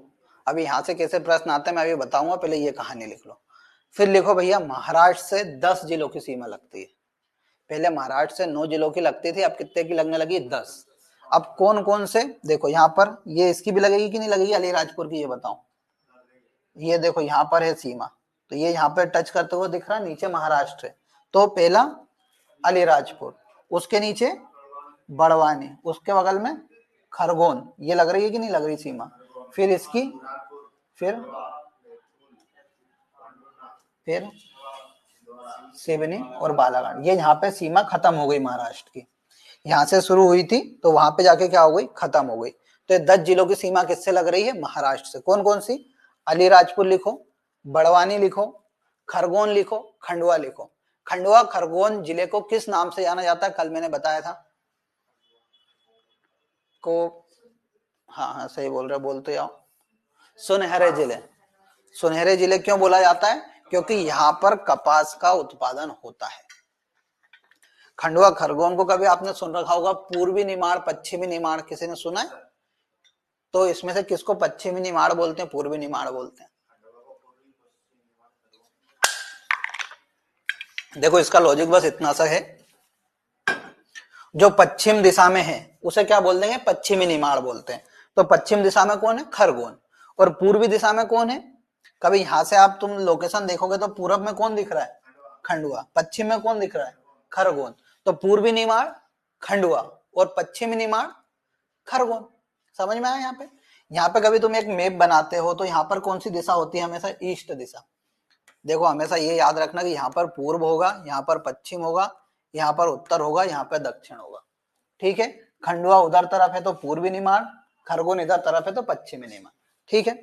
अभी यहां से कैसे प्रश्न आते हैं मैं अभी बताऊंगा, पहले ये कहानी लिख लो। फिर लिखो भैया महाराष्ट्र से 10 जिलों की सीमा लगती है। पहले महाराष्ट्र से 9 जिलों की लगती थी, अब कितने की लगने लगी? 10। अब कौन कौन से? देखो यहाँ पर ये इसकी भी लगेगी कि नहीं लगेगी अलीराजपुर की, ये बताओ। ये देखो यहाँ पर है सीमा, तो ये यहाँ पे टच करते हुए दिख रहा है, नीचे महाराष्ट्र है। तो पहला अलीराजपुर, उसके नीचे बड़वानी, उसके बगल में खरगोन, ये लग रही है कि नहीं लग रही सीमा? फिर इसकी फिर सिवनी और बालाघाट। ये यहाँ पे सीमा खत्म हो गई महाराष्ट्र की। यहाँ से शुरू हुई थी तो वहां पे जाके क्या हो गई? खत्म हो गई। तो 10 जिलों की सीमा किससे लग रही है? महाराष्ट्र से। कौन कौन सी? अलीराजपुर लिखो, बड़वानी लिखो, खरगोन लिखो, खंडवा लिखो। खंडवा खरगोन जिले को किस नाम से जाना जाता है? कल मैंने बताया था को। हाँ हाँ सही बोल रहे, बोलते आओ। सुनहरे जिले। सुनहरे जिले क्यों बोला जाता है? क्योंकि यहाँ पर कपास का उत्पादन होता है। खंडवा खरगोन को कभी आपने सुन रखा होगा पूर्वी निमाड़, पश्चिमी निमाड़, किसी ने सुना है? तो इसमें से किसको पश्चिमी निमाड़ बोलते हैं, पूर्वी निमाड़ बोलते हैं? देखो इसका लॉजिक बस इतना सा है, जो पश्चिम दिशा में है उसे क्या बोल देंगे? पश्चिमी निमाड़ बोलते हैं। तो पश्चिम दिशा में कौन है? खरगोन। और पूर्वी दिशा में कौन है? कभी यहां से आप तुम लोकेशन देखोगे तो पूरब में कौन दिख रहा है? खंडवा। पश्चिम में कौन दिख रहा है? खरगोन। तो पूर्वी निमाड़ खंडवा और पश्चिमी निमाड़ खरगोन। समझ में आया? यहाँ पे कभी तुम एक मैप बनाते हो तो यहाँ पर कौन सी दिशा होती है? हमेशा ईस्ट दिशा। देखो हमेशा ये याद रखना कि यहाँ पर पूर्व होगा, यहाँ पर पश्चिम होगा, यहाँ पर उत्तर होगा, यहाँ पर दक्षिण होगा। ठीक है, खंडवा उधर तरफ है तो पूर्वी निमाड़, खरगोन इधर तरफ है तो पश्चिमी निमाड़। ठीक है,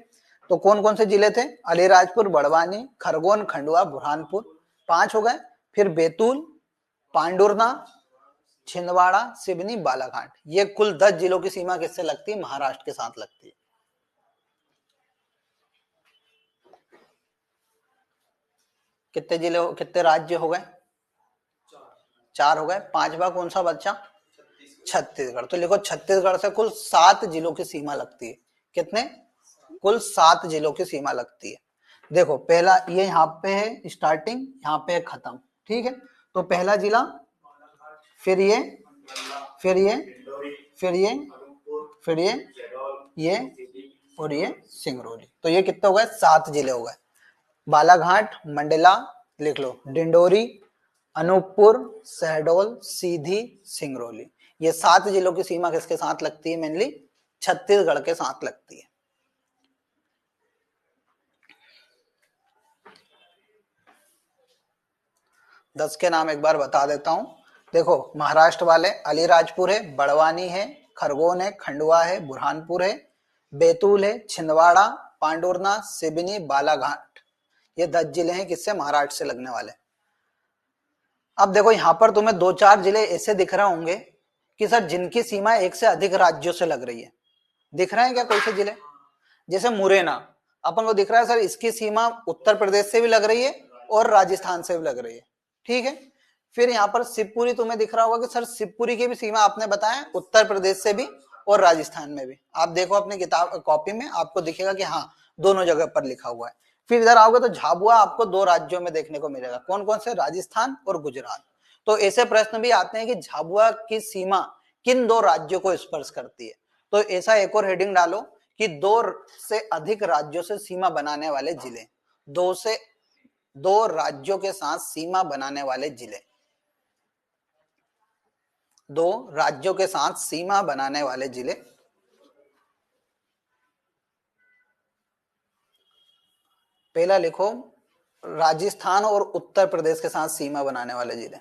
तो कौन कौन से जिले थे? अलीराजपुर, बड़वानी, खरगोन, खंडवा, बुरहानपुर, 5 हो गए। फिर बैतूल, पांडुरना, छिंदवाड़ा, सिवनी, बालाघाट। ये कुल 10 जिलों की सीमा किससे लगती है? महाराष्ट्र के साथ लगती है। कितने जिले, कितने राज्य हो गए? 4 हो गए। 5वां कौन सा बच्चा? छत्तीसगढ़। तो लिखो छत्तीसगढ़ से कुल 7 जिलों की सीमा लगती है। कितने? कुल 7 जिलों की सीमा लगती है। देखो पहला ये यहाँ पे है स्टार्टिंग, यहाँ पे है खत्म। ठीक है, तो पहला जिला, फिर ये, फिर ये, फिर ये, फिर ये और ये सिंगरौली। तो ये कितने हो गए? 7 जिले हो गए। बालाघाट, मंडला लिख लो, डिंडोरी, अनूपपुर, शहडोल, सीधी, सिंगरौली। ये 7 जिलों की सीमा किसके साथ लगती है? मेनली छत्तीसगढ़ के साथ लगती है। दस के नाम एक बार बता देता हूं। देखो महाराष्ट्र वाले अलीराजपुर है, बड़वानी है, खरगोन है, खंडवा है, बुरहानपुर है, बैतूल है, छिंदवाड़ा, पांडुरना, सिवनी, बालाघाट। ये 10 जिले हैं किससे, महाराष्ट्र से लगने वाले। अब देखो यहां पर तुम्हें 2-4 जिले ऐसे दिख रहे होंगे कि सर जिनकी सीमा एक से अधिक राज्यों से लग रही है। दिख रहे हैं क्या कोई से जिले? जैसे मुरैना अपन को दिख रहा है सर, इसकी सीमा उत्तर प्रदेश से भी लग रही है और राजस्थान से भी लग रही है, ठीक है। फिर यहाँ पर शिवपुरी तुम्हें दिख रहा होगा कि सर शिवपुरी की भी सीमा आपने बताया उत्तर प्रदेश से भी और राजस्थान में भी। आप देखो अपनी किताब कॉपी में आपको दिखेगा कि हाँ दोनों जगह पर लिखा हुआ है। फिर इधर आओगे तो झाबुआ आपको 2 राज्यों में देखने को मिलेगा, कौन कौन से, राजस्थान और गुजरात। तो ऐसे प्रश्न भी आते हैं कि झाबुआ की सीमा किन 2 राज्यों को स्पर्श करती है। तो ऐसा एक और हेडिंग डालो कि 2 से अधिक राज्यों से सीमा बनाने वाले जिले, 2 राज्यों के साथ सीमा बनाने वाले जिले, 2 राज्यों के साथ सीमा बनाने वाले जिले। पहला लिखो राजस्थान और उत्तर प्रदेश के साथ सीमा बनाने वाले जिले,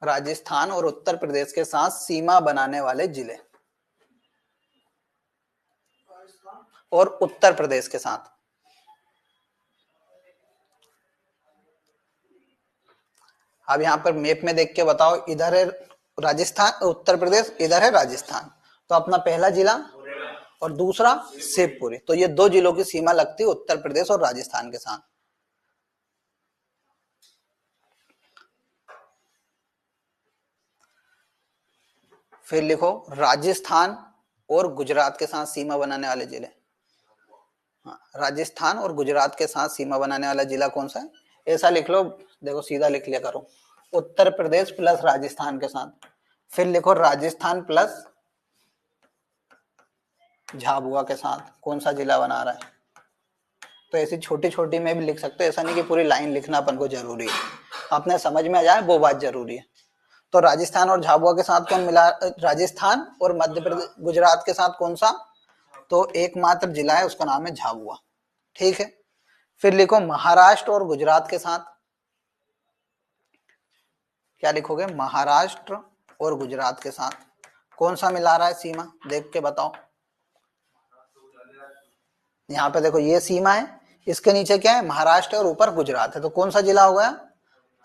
राजस्थान और उत्तर प्रदेश के साथ सीमा बनाने वाले जिले, और उत्तर प्रदेश के साथ। अब यहां पर मैप में देख के बताओ, इधर है राजस्थान, उत्तर प्रदेश, इधर है राजस्थान। तो अपना पहला जिला और दूसरा शिवपुरी, तो ये 2 जिलों की सीमा लगती है उत्तर प्रदेश और राजस्थान के साथ। फिर लिखो राजस्थान और गुजरात के साथ सीमा बनाने वाले जिले। हाँ, राजस्थान और गुजरात के साथ सीमा बनाने वाला जिला कौन सा है? ऐसा लिख लो, देखो सीधा लिख लिया करो, उत्तर प्रदेश प्लस राजस्थान के साथ। फिर लिखो राजस्थान प्लस झाबुआ के साथ कौन सा जिला बना रहा है। तो ऐसी छोटी छोटी में भी लिख सकते हो, ऐसा नहीं कि पूरी लाइन लिखना अपन को जरूरी है, अपने समझ में आ जाए वो बात जरूरी है। तो राजस्थान और झाबुआ के साथ कौन मिला, राजस्थान और मध्य प्रदेश गुजरात के साथ कौन सा, तो एकमात्र जिला है उसका नाम है झाबुआ, ठीक है। फिर लिखो महाराष्ट्र और गुजरात के साथ, क्या लिखोगे, महाराष्ट्र और गुजरात के साथ कौन सा मिला रहा है सीमा, देख के बताओ। यहाँ पे देखो ये सीमा है, इसके नीचे क्या है, महाराष्ट्र और ऊपर गुजरात है, तो कौन सा जिला हो गया,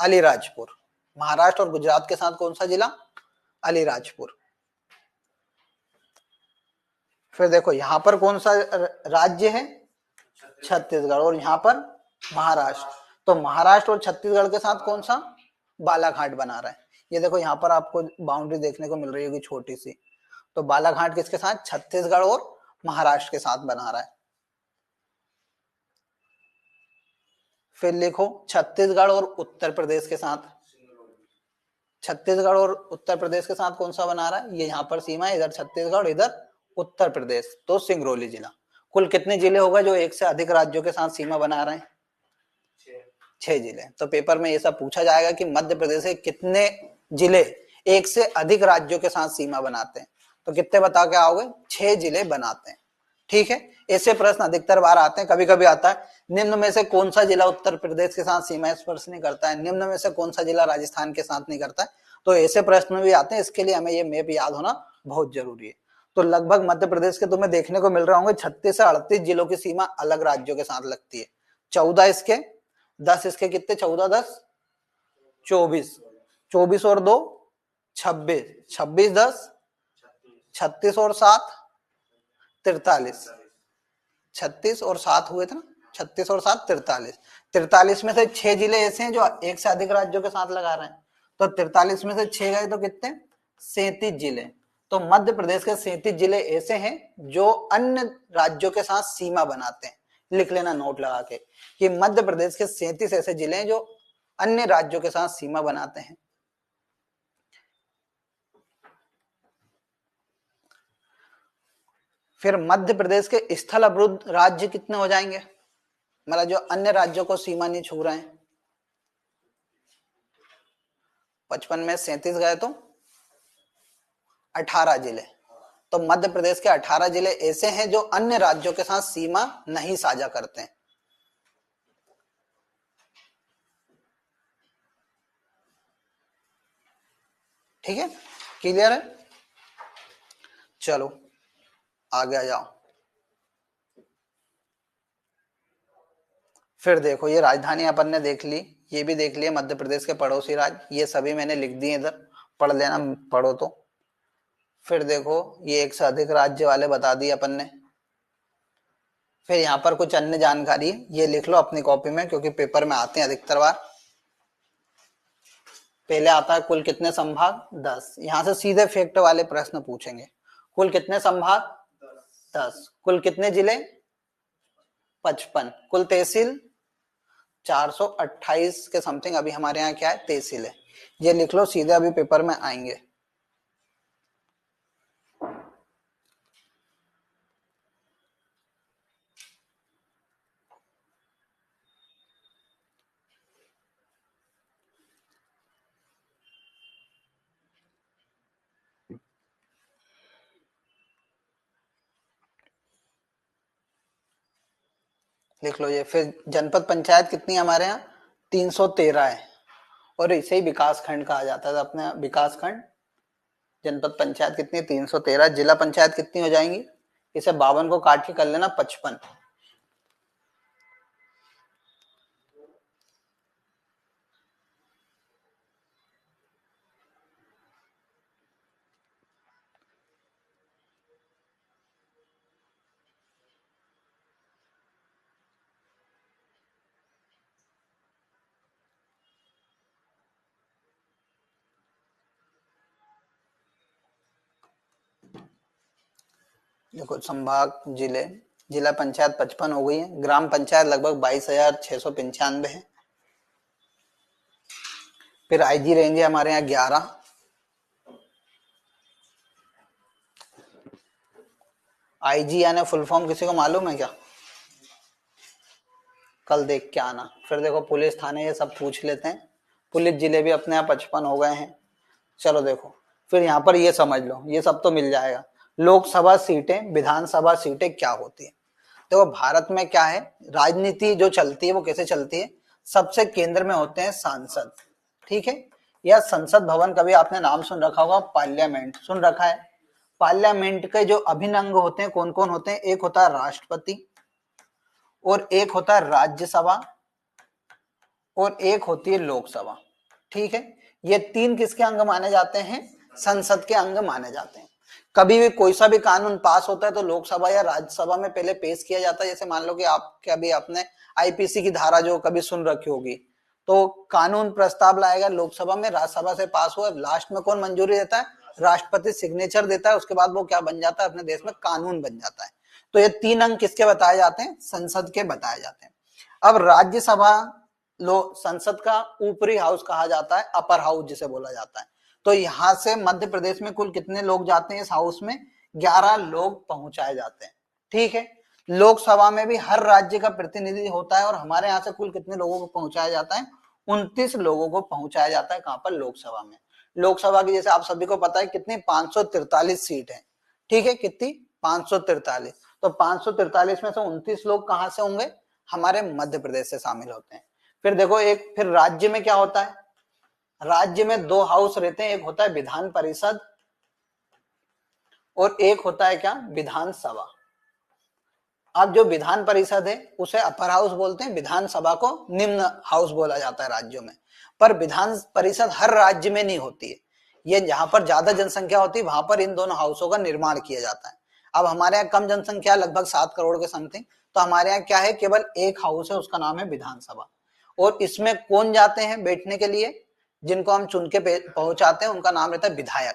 अलीराजपुर। महाराष्ट्र और गुजरात के साथ कौन सा जिला, अलीराजपुर। फिर देखो यहाँ पर कौन सा राज्य है, छत्तीसगढ़, और यहाँ पर महाराष्ट्र। तो महाराष्ट्र और छत्तीसगढ़ के साथ कौन सा, बालाघाट बना रहा है। ये देखो यहाँ पर आपको बाउंड्री देखने को मिल रही होगी छोटी सी, तो बालाघाट किसके साथ, छत्तीसगढ़ और महाराष्ट्र के साथ बना रहा है। फिर लिखो छत्तीसगढ़ और उत्तर प्रदेश के साथ, छत्तीसगढ़ और उत्तर प्रदेश के साथ कौन सा बना रहा है, ये यहाँ पर सीमा है, इधर छत्तीसगढ़ इधर उत्तर प्रदेश, तो सिंगरौली जिला। कुल कितने जिले होगा जो एक से अधिक राज्यों के साथ सीमा बना रहे हैं, 6 जिले। तो पेपर में ये सब पूछा जाएगा कि मध्य प्रदेश के कितने जिले एक से अधिक राज्यों के साथ सीमा बनाते हैं, तो कितने बता के आओगे, 6 जिले बनाते हैं, ठीक है। ऐसे प्रश्न अधिकतर बार आते हैं, कभी कभी आता है निम्न में से कौन सा जिला उत्तर प्रदेश के साथ सीमा स्पर्श नहीं करता है, निम्न में से कौन सा जिला राजस्थान के साथ नहीं करता है। तो ऐसे प्रश्न भी आते हैं, इसके लिए हमें ये मैप याद होना बहुत जरूरी है। तो लगभग मध्य प्रदेश के तुम्हें देखने को मिल रहे होंगे 36 से 38 जिलों की सीमा अलग राज्यों के साथ लगती है। 14 इसके, 10 इसके कितने, 14 10 24, 24 और 2 26, 26 10 36 और 7 43, 36 और 7 हुए थे ना, 36 और 7 43, 43 में से 6 जिले ऐसे हैं जो एक से अधिक राज्यों के साथ लगा रहे हैं, तो 43 में से 6 गए तो कितने, 37 जिले। तो मध्य प्रदेश के 37 जिले ऐसे हैं जो अन्य राज्यों के साथ सीमा बनाते हैं। लिख लेना नोट लगा के कि मध्य प्रदेश के 37 ऐसे जिले हैं जो अन्य राज्यों के साथ सीमा बनाते हैं। फिर मध्य प्रदेश के स्थल अवरुद्ध राज्य कितने हो जाएंगे, मतलब जो अन्य राज्यों को सीमा नहीं छू रहे हैं। 55 में 37 गए तो 18 जिले। तो मध्य प्रदेश के 18 जिले ऐसे हैं जो अन्य राज्यों के साथ सीमा नहीं साझा करते हैं। ठीक है, क्लियर है। चलो आगे आ जाओ। फिर देखो ये राजधानी अपन ने देख ली, ये भी देख लिया मध्य प्रदेश के पड़ोसी राज्य, ये सभी मैंने लिख दिए इधर, पढ़ लेना पढ़ो तो। फिर देखो ये एक से अधिक राज्य वाले बता दिए अपन ने। फिर यहाँ पर कुछ अन्य जानकारी ये लिख लो अपनी कॉपी में, क्योंकि पेपर में आते हैं अधिकतर बार। पहले आता है कुल कितने संभाग, 10। यहाँ से सीधे फैक्ट वाले प्रश्न पूछेंगे। कुल कितने संभाग, 10। कुल कितने जिले, 55। कुल तहसील 428 के समथिंग अभी हमारे यहाँ क्या है, तहसील है। ये लिख लो सीधे, अभी पेपर में आएंगे। लिख लो ये। फिर जनपद पंचायत कितनी है हमारे यहाँ, 313 है, और इसे ही विकास खंड कहा जाता है अपने विकास खंड। जनपद पंचायत कितनी, 313। जिला पंचायत कितनी हो जाएंगी, इसे 52 को काट के कर लेना 55। देखो संभाग, जिले, जिला पंचायत 55 हो गई है, ग्राम पंचायत लगभग 22,695 है। फिर आईजी रेंज है हमारे यहाँ 11। आईजी यानी फुल फॉर्म किसी को मालूम है क्या, कल देख के आना। फिर देखो पुलिस थाने ये सब पूछ लेते हैं। पुलिस जिले भी अपने यहाँ 55 हो गए हैं। चलो देखो फिर यहाँ पर ये समझ लो, ये सब तो मिल जाएगा। लोकसभा सीटें, विधानसभा सीटें क्या होती है। देखो भारत में क्या है, राजनीति जो चलती है वो कैसे चलती है, सबसे केंद्र में होते हैं सांसद, ठीक है। या संसद भवन, कभी आपने नाम सुन रखा होगा, पार्लियामेंट सुन रखा है। पार्लियामेंट के जो अभिन्न अंग होते हैं कौन कौन होते हैं, एक होता है राष्ट्रपति, और एक होता है राज्यसभा, और एक होती है लोकसभा, ठीक है। ये तीन किसके अंग माने जाते हैं, संसद के अंग माने जाते हैं। कभी भी कोई सा भी कानून पास होता है तो लोकसभा या राज्यसभा में पहले पेश किया जाता है। जैसे मान लो कि आपके अभी आपने आईपीसी की धारा जो कभी सुन रखी होगी, तो कानून प्रस्ताव लाएगा लोकसभा में, राज्यसभा से पास हुआ, लास्ट में कौन मंजूरी देता है, राष्ट्रपति सिग्नेचर देता है, उसके बाद वो क्या बन जाता है, अपने देश में कानून बन जाता है। तो ये तीन अंग किसके बताए जाते हैं, संसद के बताए जाते हैं। अब राज्यसभा संसद का ऊपरी हाउस कहा जाता है, अपर हाउस जिसे बोला जाता है। तो यहां से मध्य प्रदेश में कुल कितने लोग जाते हैं इस हाउस में, 11 लोग पहुंचाए जाते हैं, ठीक है। लोकसभा में भी हर राज्य का प्रतिनिधि होता है, और हमारे यहाँ से कुल कितने लोगों को पहुंचाया जाता है, 29 लोगों को पहुंचाया जाता है। कहां पर, लोकसभा में। लोकसभा की जैसे आप सभी को पता है कितनी, 543 सीट है, ठीक है। कितनी, 543। तो 543 में से 29 लोग कहां से होंगे, हमारे मध्य प्रदेश से शामिल होते हैं। फिर देखो एक, फिर राज्य में क्या होता है, राज्य में 2 हाउस रहते हैं, एक होता है विधान परिषद और एक होता है क्या, विधानसभा। अब जो विधान परिषद है उसे अपर हाउस बोलते हैं, विधानसभा को निम्न हाउस बोला जाता है राज्यों में। पर विधान परिषद हर राज्य में नहीं होती है, ये जहां पर ज्यादा जनसंख्या होती है वहां पर इन दोनों हाउसों का निर्माण किया जाता है। अब हमारे यहाँ कम जनसंख्या, लगभग 7 करोड़ के समथिंग, तो हमारे यहाँ क्या है, केवल एक हाउस है, उसका नाम है विधानसभा। और इसमें कौन जाते हैं बैठने के लिए, जिनको हम चुन के पहुंचाते हैं उनका नाम रहता है विधायक,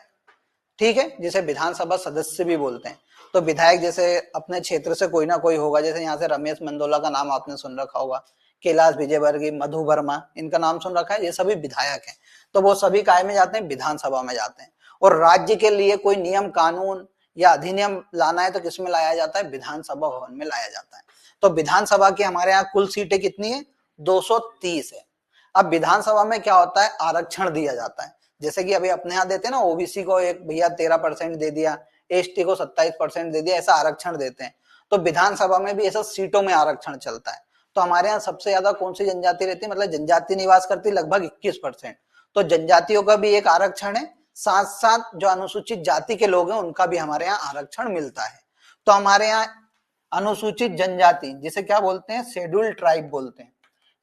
ठीक है, जिसे विधानसभा सदस्य भी बोलते हैं। तो विधायक जैसे अपने क्षेत्र से कोई ना कोई होगा, जैसे यहाँ से रमेश मेंदोला का नाम आपने सुन रखा होगा, कैलाश विजयवर्गीय, मधु वर्मा, इनका नाम सुन रखा है, ये सभी विधायक हैं। तो वो सभी काय में जाते हैं, विधानसभा में जाते हैं। और राज्य के लिए कोई नियम कानून या अधिनियम लाना है तो किसमें लाया जाता है, विधानसभा भवन में लाया जाता है। तो विधानसभा की हमारे यहाँ कुल सीटें कितनी है, 230 है। अब विधानसभा में क्या होता है, आरक्षण दिया जाता है। जैसे कि अभी अपने यहाँ देते हैं ना, ओबीसी को एक भैया 13% दे दिया, एसटी को 27% दे दिया, ऐसा आरक्षण देते हैं। तो विधानसभा में भी ऐसा सीटों में आरक्षण चलता है। तो हमारे यहाँ सबसे ज्यादा कौन सी जनजाति रहती है, मतलब जनजाति निवास करती लगभग 21%। तो जनजातियों का भी एक आरक्षण है, साथ साथ जो अनुसूचित जाति के लोग हैं उनका भी हमारे यहाँ आरक्षण मिलता है। तो हमारे यहाँ अनुसूचित जनजाति जिसे क्या बोलते हैं, शेड्यूल्ड ट्राइब बोलते हैं,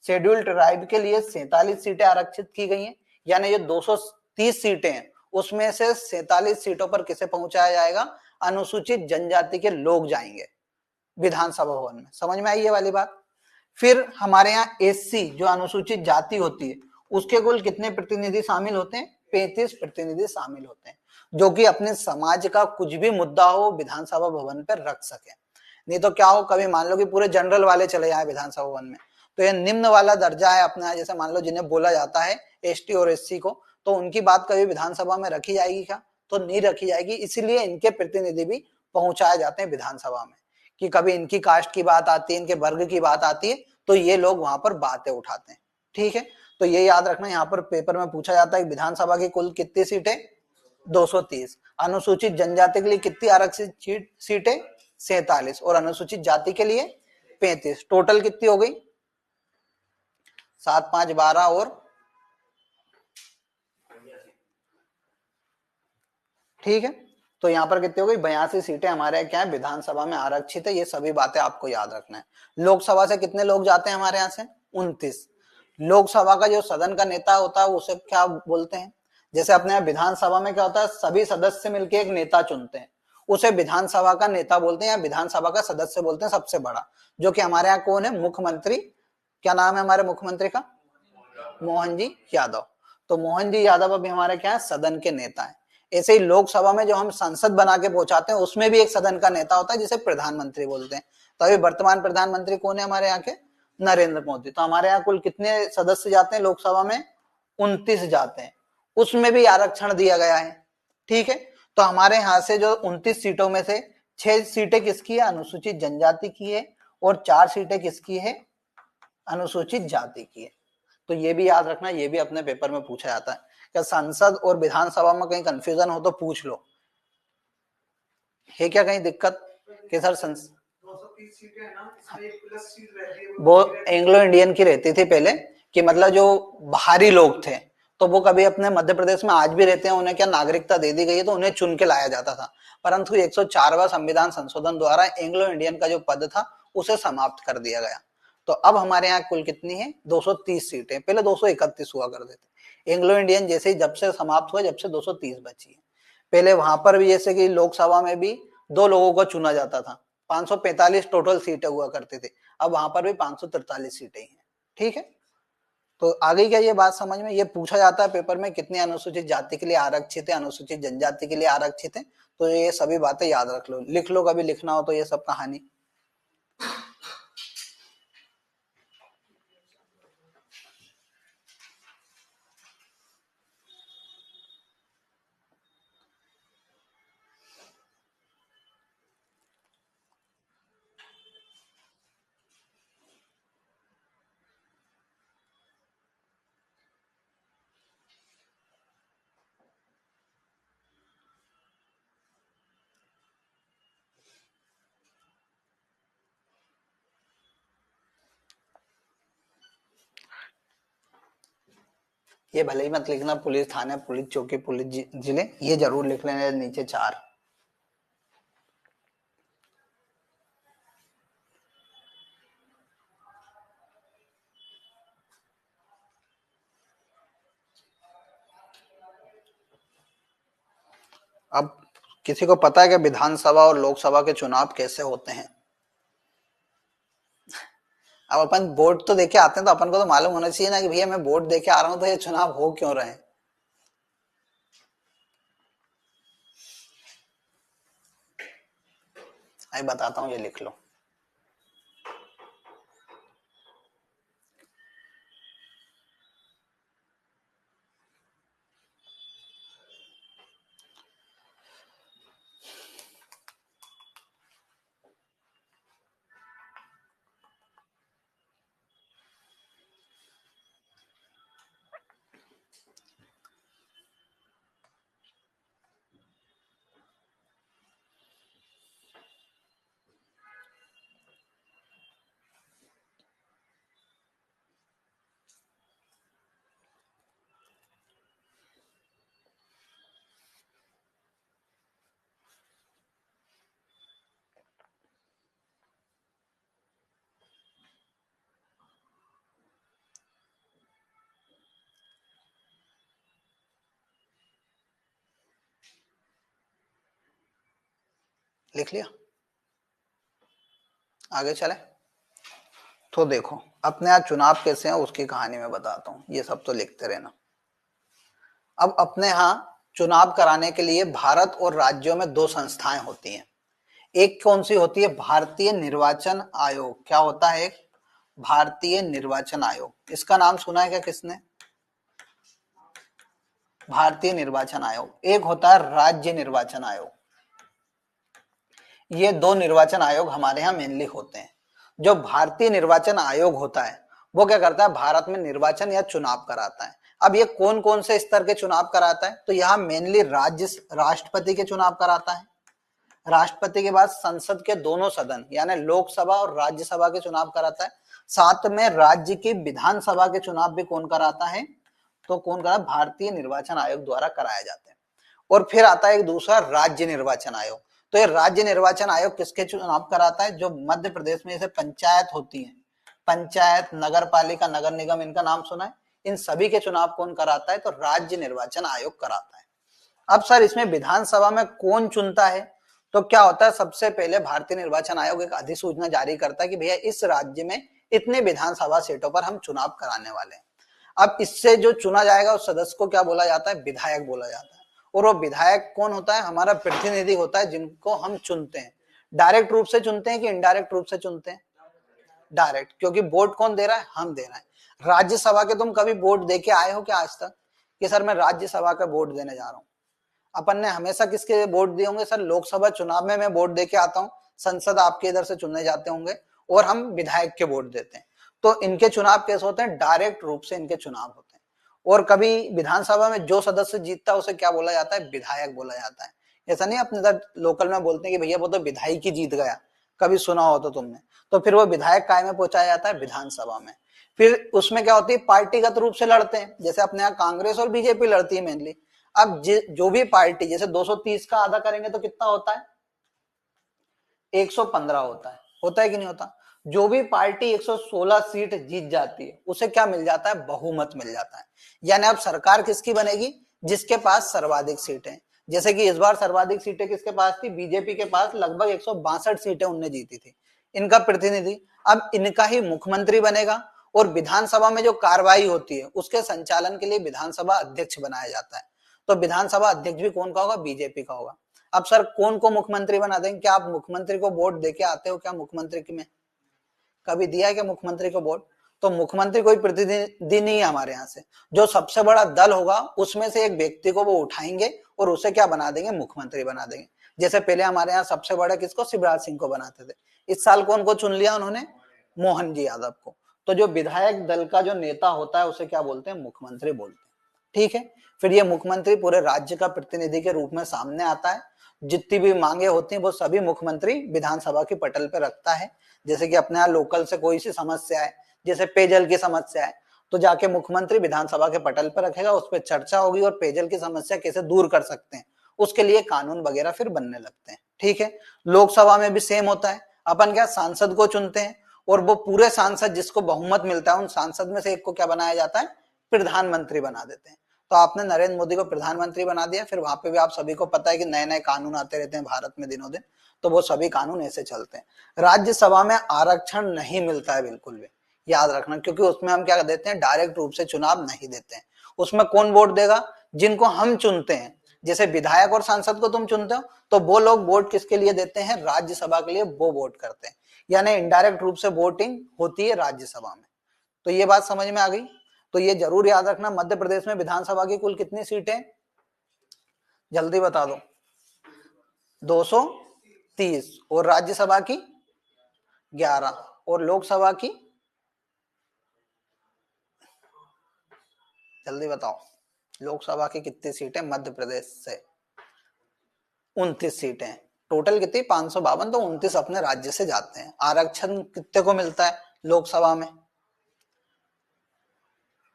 शेड्यूल्ड ट्राइब के लिए 47 सीटें आरक्षित की गई हैं, यानी जो 230 सीटें हैं उसमें से 47 सीटों पर किसे पहुंचाया जाएगा, अनुसूचित जनजाति के लोग जाएंगे विधानसभा भवन में। समझ में आई ये वाली बात। फिर हमारे यहाँ एससी जो अनुसूचित जाति होती है उसके कुल कितने प्रतिनिधि शामिल होते हैं, 35 प्रतिनिधि शामिल होते हैं, जो कि अपने समाज का कुछ भी मुद्दा हो विधानसभा भवन पर रख सके। नहीं तो क्या हो, कभी मान लो कि पूरे जनरल वाले चले जाए विधानसभा भवन में, तो ये निम्न वाला दर्जा है अपना, जैसे मान लो जिन्हें बोला जाता है एसटी और एससी को, तो उनकी बात कभी विधानसभा में रखी जाएगी क्या, तो नहीं रखी जाएगी। इसीलिए इनके प्रतिनिधि भी पहुंचाए जाते हैं विधानसभा में, कि कभी इनकी कास्ट की बात आती है, इनके वर्ग की बात आती है, तो ये लोग वहां पर बातें उठाते हैं। ठीक है, तो ये याद रखना, यहाँ पर पेपर में पूछा जाता है विधानसभा की कुल कितनी सीटें, 230। अनुसूचित जनजाति के लिए कितनी आरक्षित सीटें, 47, और अनुसूचित जाति के लिए 35। टोटल कितनी हो गई, 7 5 12 और, ठीक है, तो यहाँ पर कितनी हो गई, 82 सीटें हमारे क्या है विधानसभा में आरक्षित है। ये सभी बातें आपको याद रखना है। लोकसभा से कितने लोग जाते हैं हमारे यहाँ से, 29। लोकसभा का जो सदन का नेता होता है उसे क्या बोलते हैं, जैसे अपने यहाँ विधानसभा में क्या होता है, सभी सदस्य मिलकर एक नेता चुनते हैं, उसे विधानसभा का नेता बोलते हैं या विधानसभा का सदस्य बोलते हैं, सबसे बड़ा, जो कि हमारे यहाँ कौन है, मुख्यमंत्री। क्या नाम है हमारे मुख्यमंत्री का, मोहन जी यादव। तो मोहन जी यादव अभी हमारे क्या है, सदन के नेता है। ऐसे ही लोकसभा में जो हम संसद बना के पहुंचाते हैं उसमें भी एक सदन का नेता होता है जिसे प्रधानमंत्री बोलते हैं। तो अभी वर्तमान प्रधानमंत्री कौन है हमारे यहाँ के, नरेंद्र मोदी। तो हमारे यहाँ कुल कितने सदस्य जाते हैं लोकसभा में, 29 जाते हैं, उसमें भी आरक्षण दिया गया है। ठीक है, तो हमारे यहाँ से जो 29 सीटों में से 6 सीटें किसकी है, अनुसूचित जनजाति की है, और 4 सीटें किसकी है, अनुसूचित जाति की है। तो ये भी याद रखना, ये भी अपने पेपर में पूछा जाता है। क्या संसद और विधानसभा में कहीं कंफ्यूजन हो तो पूछ लो, है क्या कहीं दिक्कत कि सर 230 सीटें है ना, इसमें एक प्लस सीट रहती है, वो एंग्लो इंडियन की रहती थी पहले, कि मतलब जो बाहरी लोग थे तो वो कभी अपने मध्य प्रदेश में आज भी रहते हैं, उन्हें क्या नागरिकता दे दी गई है, तो उन्हें चुन के लाया जाता था। परंतु 104वां संविधान संशोधन द्वारा एंग्लो इंडियन का जो पद था उसे समाप्त कर दिया गया। तो अब हमारे यहाँ कुल कितनी है, 230 सीटें, पहले 231 हुआ करते थे। एंग्लो इंडियन जैसे ही जब से समाप्त हुआ, जब से 230 बची है। पहले वहां पर भी जैसे कि लोकसभा में भी 2 लोगों को चुना जाता था, 545 टोटल सीटें हुआ करती थी, अब वहां पर भी 543 सीटें हैं। ठीक है, तो आगे क्या ये बात समझ में, ये पूछा जाता है पेपर में कितने अनुसूचित जाति के लिए आरक्षित है, अनुसूचित जनजाति के लिए आरक्षित है। तो ये सभी बातें याद रख लो, लिख लो, कभी लिखना हो तो ये सब कहानी। ये भले ही मत लिखना पुलिस थाने, पुलिस चौकी, पुलिस जिले, ये जरूर लिख लेना नीचे 4। अब किसी को पता है कि विधानसभा और लोकसभा के चुनाव कैसे होते हैं? अब अपन वोट तो देके आते हैं तो अपन को तो मालूम होना चाहिए ना कि भैया मैं वोट देके आ रहा हूं तो ये चुनाव हो क्यों रहे हैं। अभी बताता हूँ, ये लिख लो। लिख लिया? आगे चले तो देखो अपने यहाँ चुनाव कैसे हैं उसकी कहानी मैं बताता हूँ, ये सब तो लिखते रहना। अब अपने यहाँ चुनाव कराने के लिए भारत और राज्यों में दो संस्थाएं होती हैं। एक कौन सी होती है? भारतीय निर्वाचन आयोग। क्या होता है? एक भारतीय निर्वाचन आयोग। इसका नाम सुना है क्या किसने? भारतीय निर्वाचन आयोग। एक होता है राज्य निर्वाचन आयोग। ये दो निर्वाचन आयोग हमारे यहाँ मेनली होते हैं। जो भारतीय निर्वाचन आयोग होता है वो क्या करता है? भारत में निर्वाचन या चुनाव कराता है। अब ये कौन कौन से स्तर के चुनाव कराता है? तो यहाँ मेनली राष्ट्रपति के चुनाव कराता है। राष्ट्रपति के बाद संसद के दोनों सदन यानी लोकसभा और राज्यसभा के चुनाव कराता है। साथ में राज्य की विधानसभा के चुनाव भी कौन कराता है? तो कौन कराता है? भारतीय निर्वाचन आयोग द्वारा कराया जाता है। और फिर आता है एक दूसरा राज्य निर्वाचन आयोग। तो ये राज्य निर्वाचन आयोग किसके चुनाव कराता है? जो मध्य प्रदेश में जैसे पंचायत होती है, पंचायत, नगर पालिका, नगर निगम, इनका नाम सुना है? इन सभी के चुनाव कौन कराता है? तो राज्य निर्वाचन आयोग कराता है। अब सर इसमें विधानसभा में कौन चुनता है? तो क्या होता है? सबसे पहले भारतीय निर्वाचन आयोग एक अधिसूचना जारी करता है कि भैया इस राज्य में इतने विधानसभा सीटों पर हम चुनाव कराने वाले हैं। अब इससे जो चुना जाएगा उस सदस्य को क्या बोला जाता है? विधायक बोला जाता है। और वो विधायक कौन होता है? हमारा प्रतिनिधि होता है जिनको हम चुनते हैं। डायरेक्ट रूप से चुनते हैं कि इनडायरेक्ट रूप से चुनते हैं? डायरेक्ट, क्योंकि वोट कौन दे रहा है? हम दे रहे हैं। राज्यसभा के तुम कभी वोट दे के आए हो क्या आज तक कि सर मैं राज्यसभा का वोट देने जा रहा हूँ? अपन ने हमेशा किसके वोट दिए होंगे? सर लोकसभा चुनाव में मैं वोट दे के आता हूँ, संसद आपके इधर से चुनने जाते होंगे और हम विधायक के वोट देते हैं। तो इनके चुनाव कैसे होते हैं? डायरेक्ट रूप से इनके चुनाव होते हैं। और कभी विधानसभा में जो सदस्य जीतता है उसे क्या बोला जाता है? विधायक बोला जाता है। ऐसा नहीं अपने इधर लोकल में बोलते हैं कि भैया वो तो विधायक ही जीत गया, कभी सुना हो तो तुमने? तो फिर वो विधायक काय में पहुंचाया जाता है? विधानसभा में। फिर उसमें क्या होती है? पार्टीगत रूप से लड़ते हैं। जैसे अपने यहाँ कांग्रेस और बीजेपी लड़ती है मेनली। अब जो भी पार्टी जैसे 230 का आधा करेंगे तो कितना होता है? 115 होता है कि नहीं होता? जो भी पार्टी 116 सीट जीत जाती है उसे क्या मिल जाता है? बहुमत मिल जाता है। यानी अब सरकार किसकी बनेगी? जिसके पास सर्वाधिक सीटें। जैसे कि इस बार सर्वाधिक सीटें किसके पास थी? बीजेपी के पास लगभग 162 सीटें उनने जीती थी। इनका प्रतिनिधि, अब इनका ही मुख्यमंत्री बनेगा। और विधानसभा में जो कार्रवाई होती है उसके संचालन के लिए विधानसभा अध्यक्ष बनाया जाता है। तो विधानसभा अध्यक्ष भी कौन का होगा? बीजेपी का होगा। अब सर कौन को मुख्यमंत्री बना देंगे? क्या आप मुख्यमंत्री को वोट देके आते हो क्या? मुख्यमंत्री की में कभी दिया है क्या मुख्यमंत्री को वोट? तो मुख्यमंत्री कोई प्रतिनिधि नहीं है हमारे यहाँ से। जो सबसे बड़ा दल होगा उसमें से एक व्यक्ति को वो उठाएंगे और उसे क्या बना देंगे? मुख्यमंत्री बना देंगे। जैसे पहले हमारे यहाँ सबसे बड़ा किसको? शिवराज सिंह को बनाते थे। इस साल कौन को चुन लिया उन्होंने? मोहन जी यादव को। तो जो विधायक दल का जो नेता होता है उसे क्या बोलते हैं? मुख्यमंत्री बोलते हैं। ठीक है। फिर ये मुख्यमंत्री पूरे राज्य का प्रतिनिधि के रूप में सामने आता है। जितनी भी मांगे होती हैं वो सभी मुख्यमंत्री विधानसभा की पटल पे रखता है। जैसे कि अपने यहाँ लोकल से कोई सी समस्या है, जैसे पेयजल की समस्या है, तो जाके मुख्यमंत्री विधानसभा के पटल पर रखेगा, उस पर चर्चा होगी और पेयजल की समस्या कैसे दूर कर सकते हैं उसके लिए कानून वगैरह फिर बनने लगते हैं। ठीक है। लोकसभा में भी सेम होता है। अपन क्या सांसद को चुनते हैं और वो पूरे सांसद जिसको बहुमत मिलता है उन सांसद में से एक को क्या बनाया जाता है? प्रधानमंत्री बना देते हैं। तो आपने नरेंद्र मोदी को प्रधानमंत्री बना दिया। फिर वहां पे भी आप सभी को पता है कि नए नए कानून आते रहते हैं भारत में दिनों दिन। तो वो सभी कानून ऐसे चलते हैं। राज्यसभा में आरक्षण नहीं मिलता है बिल्कुल भी, याद रखना, क्योंकि उसमें हम क्या देते हैं? डायरेक्ट रूप से चुनाव नहीं देते हैं। उसमें कौन वोट देगा? जिनको हम चुनते हैं। जैसे विधायक और सांसद को तुम चुनते हो तो वो लोग वोट किसके लिए देते हैं? राज्यसभा के लिए वो वोट करते हैं। यानी इनडायरेक्ट रूप से वोटिंग होती है राज्यसभा में। तो ये बात समझ में आ गई? तो ये जरूर याद रखना। मध्य प्रदेश में विधानसभा की कुल कितनी सीटें? जल्दी बता दो। 230। और राज्यसभा की 11 और लोकसभा की? जल्दी बताओ। लोकसभा की कितनी सीटें मध्य प्रदेश से? 29 सीटें। टोटल कितनी? 552। तो 29 अपने राज्य से जाते हैं। आरक्षण कितने को मिलता है लोकसभा में?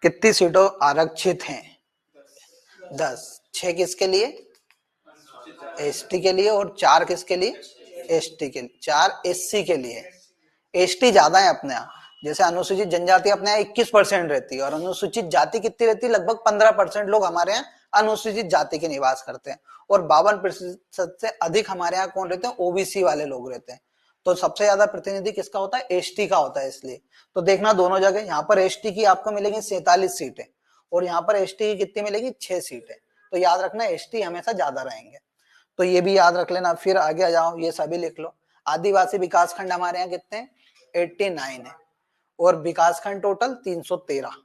कितनी सीटों आरक्षित हैं? 10। 6 किसके लिए? एसटी के लिए। और 4 किसके लिए? एसटी के लिए। 4 एससी के लिए। एसटी ज्यादा है अपने यहाँ। जैसे अनुसूचित जनजाति अपने यहाँ 21% रहती है और अनुसूचित जाति कितनी रहती है? लगभग 15% लोग हमारे यहाँ अनुसूचित जाति के निवास करते हैं। और 52% से अधिक हमारे यहाँ कौन रहते हैं, ओबीसी वाले लोग रहते हैं। तो सबसे ज्यादा प्रतिनिधि किसका होता है, एसटी का होता है। इसलिए तो देखना दोनों जगह, यहाँ पर एसटी की आपको मिलेगी 47 सीटें और यहाँ पर एसटी की कितनी मिलेगी, 6 सीटें। तो याद रखना एसटी हमेशा ज्यादा रहेंगे, तो ये भी याद रख लेना। फिर आगे आ जाओ, ये सभी लिख लो। आदिवासी विकास खंड हमारे यहाँ कितने हैं, 89 है और विकास खंड टोटल 313,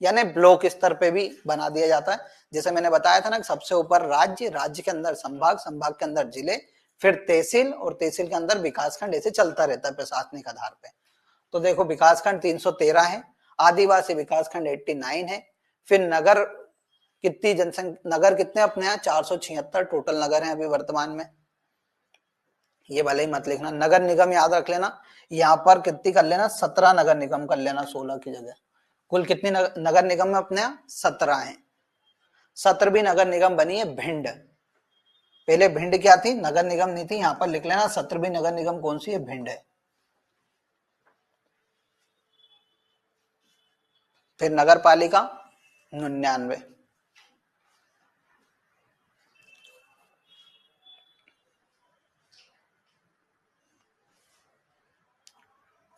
यानी ब्लॉक स्तर पे भी बना दिया जाता है। जैसे मैंने बताया था ना, सबसे ऊपर राज्य, राज्य के अंदर संभाग, संभाग के अंदर जिले, फिर तहसील और तहसील के अंदर विकास खंड, ऐसे चलता रहता है प्रशासनिक आधार पे। तो देखो विकास खंड 313 है, आदिवासी विकास खंड 89 है, फिर नगर कितनी जनसंख्या, नगर कितने अपने यहाँ 476 टोटल नगर हैं अभी वर्तमान में। ये भले ही मत लिखना, नगर निगम याद रख लेना, यहाँ पर कितनी कर लेना, 17 नगर निगम कर लेना 16 की जगह। कुल कितनी नगर निगम में अपने यहाँ 17 है। 17वीं नगर निगम बनी है भिंड। पहले भिंड क्या थी, नगर निगम नहीं थी, यहाँ पर लिख लेना 17वीं नगर निगम कौन सी है, भिंड है। फिर नगर पालिका 99।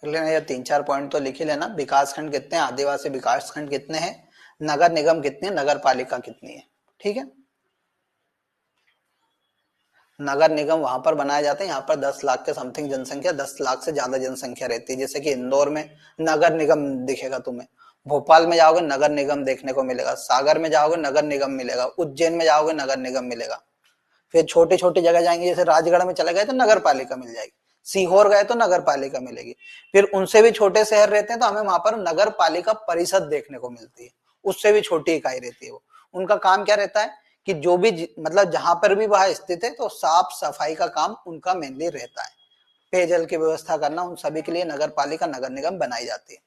लेना, ये 3-4 पॉइंट तो लिख ही लेना। विकास खंड कितने हैं, आदिवासी विकास खंड कितने हैं, नगर निगम कितने, नगर पालिका कितनी है, ठीक है। नगर निगम वहां पर बनाए जाते हैं, यहाँ पर 10 लाख के समथिंग जनसंख्या, 10 लाख से ज्यादा जनसंख्या रहती है। जैसे कि इंदौर में नगर निगम दिखेगा तुम्हें, भोपाल में जाओगे नगर निगम देखने को मिलेगा, सागर में जाओगे नगर निगम मिलेगा, उज्जैन में जाओगे नगर निगम मिलेगा। फिर छोटी छोटी जगह जाएंगे, जैसे राजगढ़ में चले गए तो नगर पालिका मिल जाएगी, सीहोर गए तो नगर पालिका मिलेगी। फिर उनसे भी छोटे शहर रहते हैं तो हमें वहां पर नगर पालिका परिषद देखने को मिलती है, उससे भी छोटी इकाई रहती है वो। उनका काम क्या रहता है कि जो भी मतलब जहां पर भी वह स्थित है तो साफ सफाई का काम उनका मेनली रहता है, पेयजल की व्यवस्था करना, उन सभी के लिए नगर पालिका नगर निगम बनाई जाती है।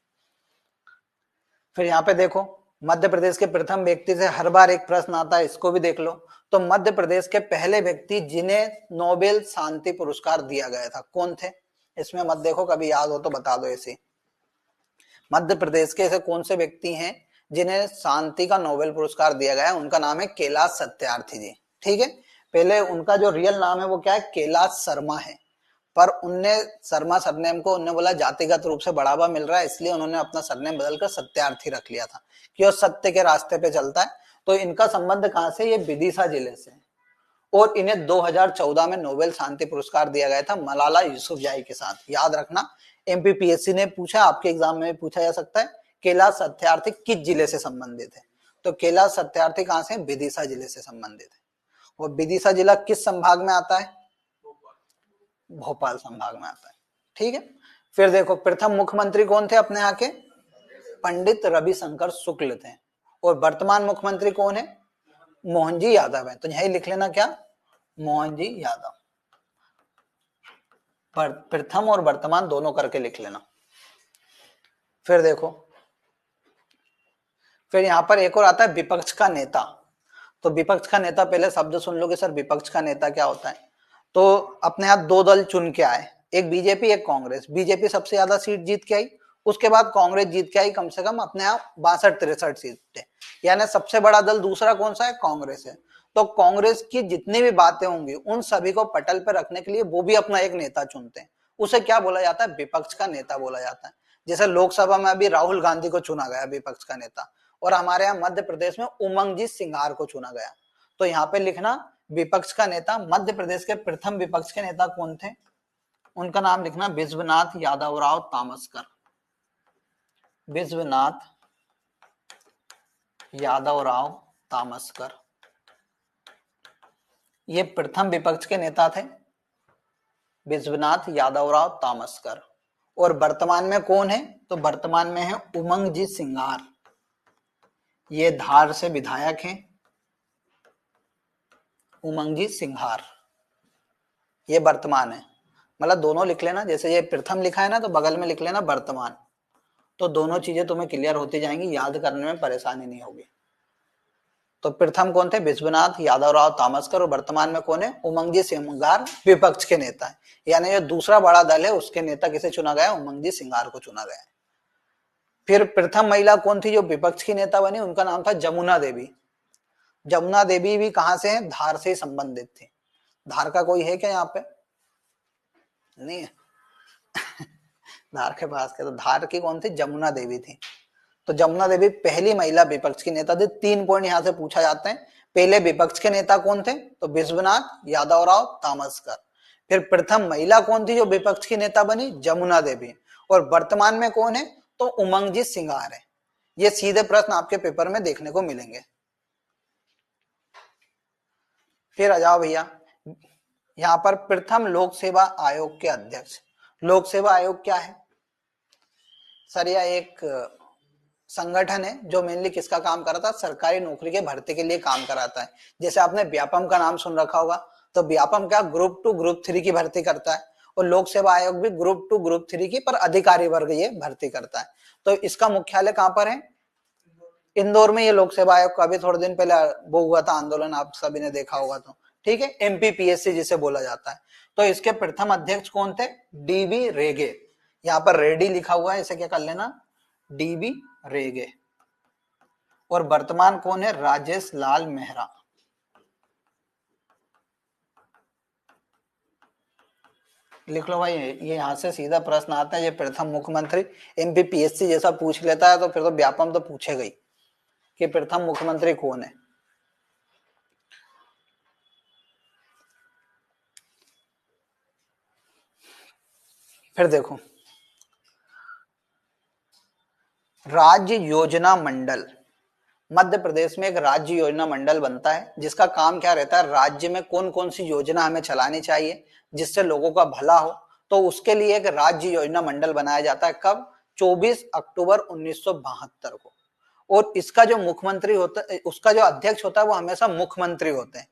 फिर यहाँ पे देखो, मध्य प्रदेश के प्रथम व्यक्ति से हर बार एक प्रश्न आता है, इसको भी देख लो। तो मध्य प्रदेश के पहले व्यक्ति जिन्हें नोबेल शांति पुरस्कार दिया गया था कौन थे, इसमें मत देखो, कभी याद हो तो बता दो ऐसे। मध्य प्रदेश के ऐसे कौन से व्यक्ति हैं जिन्हें शांति का नोबेल पुरस्कार दिया गया है, उनका नाम है कैलाश सत्यार्थी जी, ठीक है। पहले उनका जो रियल नाम है वो क्या है, कैलाश शर्मा है, पर उनने शर्मा सरनेम को उन्होंने बोला जातिगत रूप से बढ़ावा मिल रहा है, इसलिए उन्होंने अपना सरनेम बदलकर सत्यार्थी रख लिया था कि वो सत्य के रास्ते पे चलता है। तो इनका संबंध कहां से, ये विदिशा जिले से, और इन्हें 2014 में नोबेल शांति पुरस्कार दिया गया था मलाला यूसुफजई के साथ। याद रखना, एमपीपीएससी ने पूछा, आपके एग्जाम में पूछा जा सकता है, कैलाश सत्यार्थी किस जिले से संबंधित है, तो कैलाश सत्यार्थी कहां से, विदिशा जिले से संबंधित है। और विदिशा जिला किस संभाग में आता है, भोपाल संभाग में आता है, ठीक है। फिर देखो प्रथम मुख्यमंत्री कौन थे अपने यहाँ के, पंडित रविशंकर शुक्ल थे, और वर्तमान मुख्यमंत्री कौन है, मोहनजी यादव है। तो यही लिख लेना क्या, मोहनजी यादव, प्रथम और वर्तमान दोनों करके लिख लेना। फिर देखो, फिर यहाँ पर एक और आता है विपक्ष का नेता। तो विपक्ष का नेता, पहले शब्द सुन लो कि सर विपक्ष का नेता क्या होता है। तो अपने यहाँ 2 दल चुन के आए, एक बीजेपी एक कांग्रेस। बीजेपी सबसे ज्यादा सीट जीत के आई, उसके बाद कांग्रेस जीत के आई कम से कम अपने यहाँ 62-63 सीटें, यानी सबसे बड़ा दल दूसरा कौन सा है, कांग्रेस है। तो कांग्रेस की जितनी भी बातें होंगी उन सभी को पटल पर रखने के लिए वो भी अपना एक नेता चुनते हैं, उसे क्या बोला जाता है, विपक्ष का नेता बोला जाता है। जैसे लोकसभा में अभी राहुल गांधी को चुना गया विपक्ष का नेता, और हमारे यहाँ मध्य प्रदेश में उमंगजीत सिंघार को चुना गया। तो यहाँ पे लिखना विपक्ष का नेता, मध्य प्रदेश के प्रथम विपक्ष के नेता कौन थे, उनका नाम लिखना विश्वनाथ यादवराव तामसकर, विश्वनाथ यादवराव तामसकर, ये प्रथम विपक्ष के नेता थे, विश्वनाथ यादवराव तामसकर। और वर्तमान में कौन है, तो वर्तमान में है उमंगजीत सिंघार, ये धार से विधायक हैं, उमंगजीत सिंघार, ये वर्तमान है। मतलब दोनों लिख लेना, जैसे ये प्रथम लिखा है ना तो बगल में लिख लेना वर्तमान, तो दोनों चीजें तुम्हें क्लियर होती जाएंगी, याद करने में परेशानी नहीं होगी। तो प्रथम कौन थे, विश्वनाथ यादवराव तामसकर, और वर्तमान में कौन है, उमंगजीत सिंघार, विपक्ष के नेता है। यानी जो दूसरा बड़ा दल है उसके नेता किसे चुना गया, उमंगजीत सिंघार को चुना गया है। फिर प्रथम महिला कौन थी जो विपक्ष की नेता बनी, उनका नाम था जमुना देवी। जमुना देवी भी कहां से हैं, धार से संबंधित थी। धार का कोई है क्या यहाँ पे? नहीं है। धार के पास के, तो धार की कौन थी? जमुना देवी थी। तो जमुना देवी पहली महिला विपक्ष की नेता थी। 3 पॉइंट यहां से पूछा जाते हैं। पहले विपक्ष के नेता कौन थे? तो विश्वनाथ यादवराव तामसकर। फिर प्रथम महिला कौन थी जो विपक्ष की नेता बनी? जमुना देवी। और वर्तमान में कौन है? तो उमंगजीत सिंगार है। ये सीधे प्रश्न आपके पेपर में देखने को मिलेंगे। फिर आ जाओ भैया, यहाँ पर प्रथम लोक सेवा आयोग के अध्यक्ष। लोक सेवा आयोग क्या है सर? यह एक संगठन है जो मेनली किसका काम कराता है? सरकारी नौकरी के भर्ती के लिए काम कराता है। जैसे आपने व्यापम का नाम सुन रखा होगा, तो व्यापम क्या ग्रुप 2 ग्रुप 3 की भर्ती करता है, और लोक सेवा आयोग भी ग्रुप 2 ग्रुप 3 की, पर अधिकारी वर्ग ये भर्ती करता है। तो इसका मुख्यालय कहां पर है? इंदौर में। ये लोक सेवा आयोग का भी थोड़े दिन पहले वो हुआ था आंदोलन, आप सभी ने देखा होगा। तो ठीक है, एमपीपीएससी जिसे बोला जाता है। तो इसके प्रथम अध्यक्ष कौन थे? डीबी रेगे। यहाँ पर रेड्डी लिखा हुआ है, इसे क्या कर लेना? डीबी रेगे। और वर्तमान कौन है? राजेश लाल मेहरा। लिख लो भाई, ये यहां से सीधा प्रश्न आता है। ये प्रथम मुख्यमंत्री, एमपीपीएससी जैसा पूछ लेता है तो फिर तो व्यापम तो पूछेगा ही कि प्रथम मुख्यमंत्री कौन है। फिर देखो, राज्य योजना मंडल। मध्य प्रदेश में एक राज्य योजना मंडल बनता है, जिसका काम क्या रहता है? राज्य में कौन कौन सी योजना हमें चलानी चाहिए जिससे लोगों का भला हो, तो उसके लिए एक राज्य योजना मंडल बनाया जाता है। कब? 24 अक्टूबर 1972 को। और इसका जो मुख्यमंत्री होता है, उसका जो अध्यक्ष होता है, वो हमेशा मुख्यमंत्री होते हैं।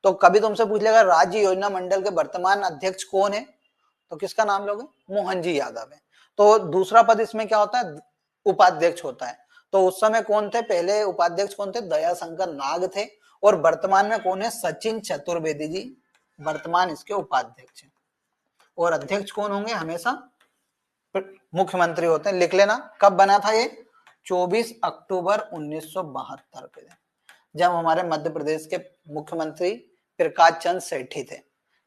तो कभी तुमसे पूछ लेगा राज्य योजना मंडल के वर्तमान अध्यक्ष कौन है, तो किसका नाम लोगे? मोहन जी यादव है। तो दूसरा पद इसमें क्या होता है? उपाध्यक्ष होता है। तो उस समय कौन थे? पहले उपाध्यक्ष कौन थे? दयाशंकर नाग थे। और वर्तमान में कौन है? सचिन चतुर्वेदी जी वर्तमान इसके उपाध्यक्ष हैं। और अध्यक्ष कौन होंगे? हमेशा मुख्यमंत्री होते हैं। लिख लेना, कब बना था ये? 24 अक्टूबर 1972 के दिन, जब हमारे मध्य प्रदेश के मुख्यमंत्री प्रकाश चंद्र सेठी थे।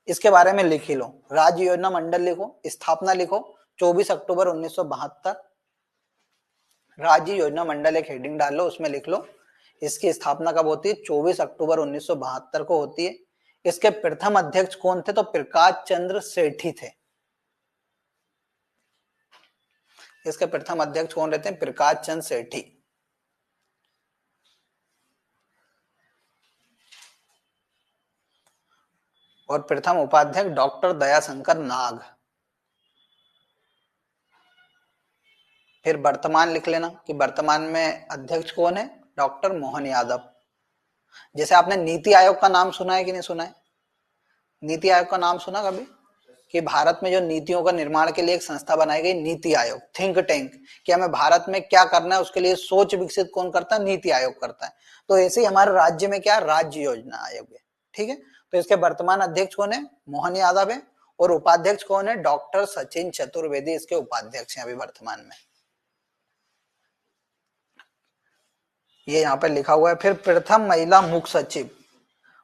इसके बारे में लिख ही लो, राज्य योजना मंडल लिखो, स्थापना लिखो 24 अक्टूबर 1972। राज्य योजना मंडल एक हेडिंग डाल लो, उसमें लिख लो इसकी स्थापना कब होती है? 24 अक्टूबर 1972 को होती है। इसके प्रथम अध्यक्ष कौन थे? तो प्रकाश चंद्र सेठी थे। इसके प्रथम अध्यक्ष कौन रहते हैं? प्रकाश चंद्र सेठी। और प्रथम उपाध्यक्ष डॉक्टर दयाशंकर नाग। फिर वर्तमान लिख लेना कि वर्तमान में अध्यक्ष कौन है? डॉक्टर मोहन यादव। जैसे आपने नीति आयोग का नाम सुना है कि नहीं सुना है? नीति आयोग का नाम सुना कभी? कि भारत में जो नीतियों का निर्माण के लिए एक संस्था बनाई गई, नीति आयोग, थिंक टैंक, कि हमें भारत में क्या करना है उसके लिए सोच विकसित कौन करता है? नीति आयोग करता है। तो ऐसे ही हमारे राज्य में क्या? राज्य योजना आयोग है। ठीक है, तो इसके वर्तमान अध्यक्ष कौन है? मोहन यादव है। और उपाध्यक्ष कौन है? डॉक्टर सचिन चतुर्वेदी इसके उपाध्यक्ष हैं अभी वर्तमान में। ये यहाँ पे लिखा हुआ है। फिर प्रथम महिला मुख्य सचिव।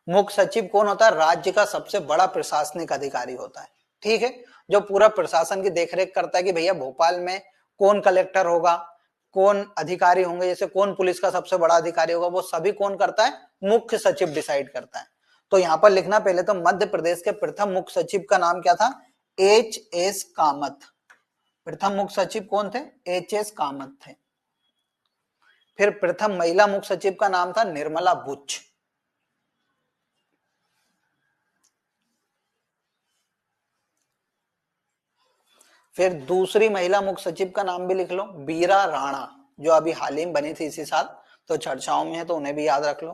मुख्य सचिव कौन होता है? राज्य का सबसे बड़ा प्रशासनिक अधिकारी होता है। ठीक है, जो पूरा प्रशासन की देखरेख करता है कि भैया भोपाल में कौन कलेक्टर होगा, कौन अधिकारी होंगे, जैसे कौन पुलिस का सबसे बड़ा अधिकारी होगा, वो सभी कौन करता है? मुख्य सचिव डिसाइड करता है। तो यहाँ पर लिखना पहले तो मध्य प्रदेश के प्रथम मुख्य सचिव का नाम क्या था? एच.एस. कामत। प्रथम मुख्य सचिव कौन थे? एच.एस. कामत थे। फिर प्रथम महिला मुख्य सचिव का नाम था निर्मला बुच। फिर दूसरी महिला मुख्य सचिव का नाम भी लिख लो, बीरा राणा, जो अभी हाल ही में बनी थी इसी साल, तो चर्चाओं में है, तो उन्हें भी याद रख लो।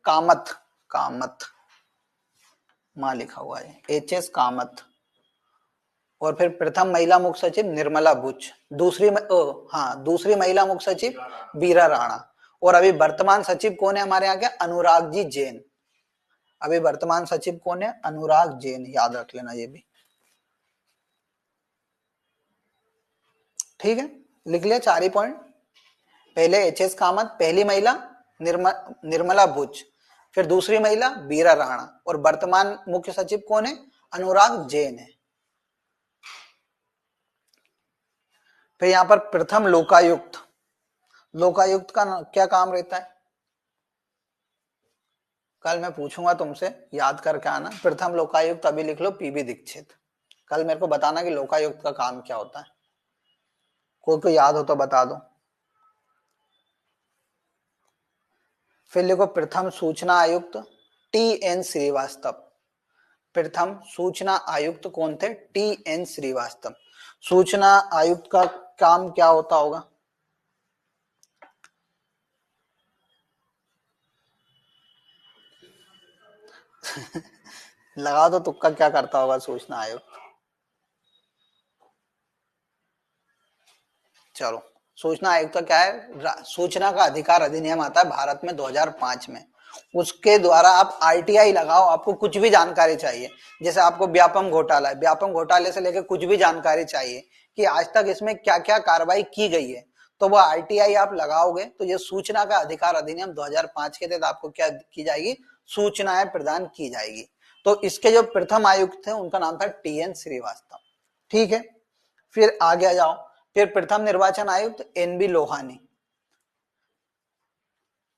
कामत, कामत मां लिखा हुआ है, एच.एस. कामत। और फिर प्रथम महिला मुख्य सचिव निर्मला बुच। दूसरी महिला मुख्य सचिव बीरा राणा। और अभी वर्तमान सचिव कौन है हमारे यहाँ के? अनुराग जी जैन। अभी वर्तमान सचिव कौन है? अनुराग जैन, याद रख लेना ये भी। ठीक है, लिख लिया 4 ही पॉइंट। पहले एच.एस. कामत पहली महिला, निर्मला भुज। फिर दूसरी महिला बीरा राणा, और वर्तमान मुख्य सचिव कौन है? अनुराग जैन है। फिर यहाँ पर प्रथम लोकायुक्त, लोकायुक्त का क्या काम रहता है? कल मैं पूछूंगा तुमसे, याद करके आना। प्रथम लोकायुक्त अभी लिख लो, पीबी दीक्षित। कल मेरे को बताना कि लोकायुक्त का काम क्या होता है, कोई याद हो तो बता दो। फिर लिखो प्रथम सूचना आयुक्त टी.एन. श्रीवास्तव। प्रथम सूचना आयुक्त कौन थे? टी.एन. श्रीवास्तव। सूचना आयुक्त का काम क्या होता होगा? लगा दो तुक्का, क्या करता होगा सूचना आयोग? चलो, सूचना आयोग का क्या है? सूचना का अधिकार अधिनियम आता है भारत में 2005 में। उसके द्वारा आप आरटीआई लगाओ, आपको कुछ भी जानकारी चाहिए, जैसे आपको व्यापम घोटाला है, व्यापम घोटाले से लेकर कुछ भी जानकारी चाहिए कि आज तक इसमें क्या क्या कार्रवाई की गई है, तो वो आरटीआई आप लगाओगे तो ये सूचना का अधिकार अधिनियम 2005 के तहत आपको क्या की जाएगी? सूचनाएं प्रदान की जाएगी। तो इसके जो प्रथम आयुक्त थे उनका नाम था टी.एन. श्रीवास्तव। ठीक है, फिर आगे आ जाओ। फिर प्रथम निर्वाचन आयुक्त एन.बी. लोहानी।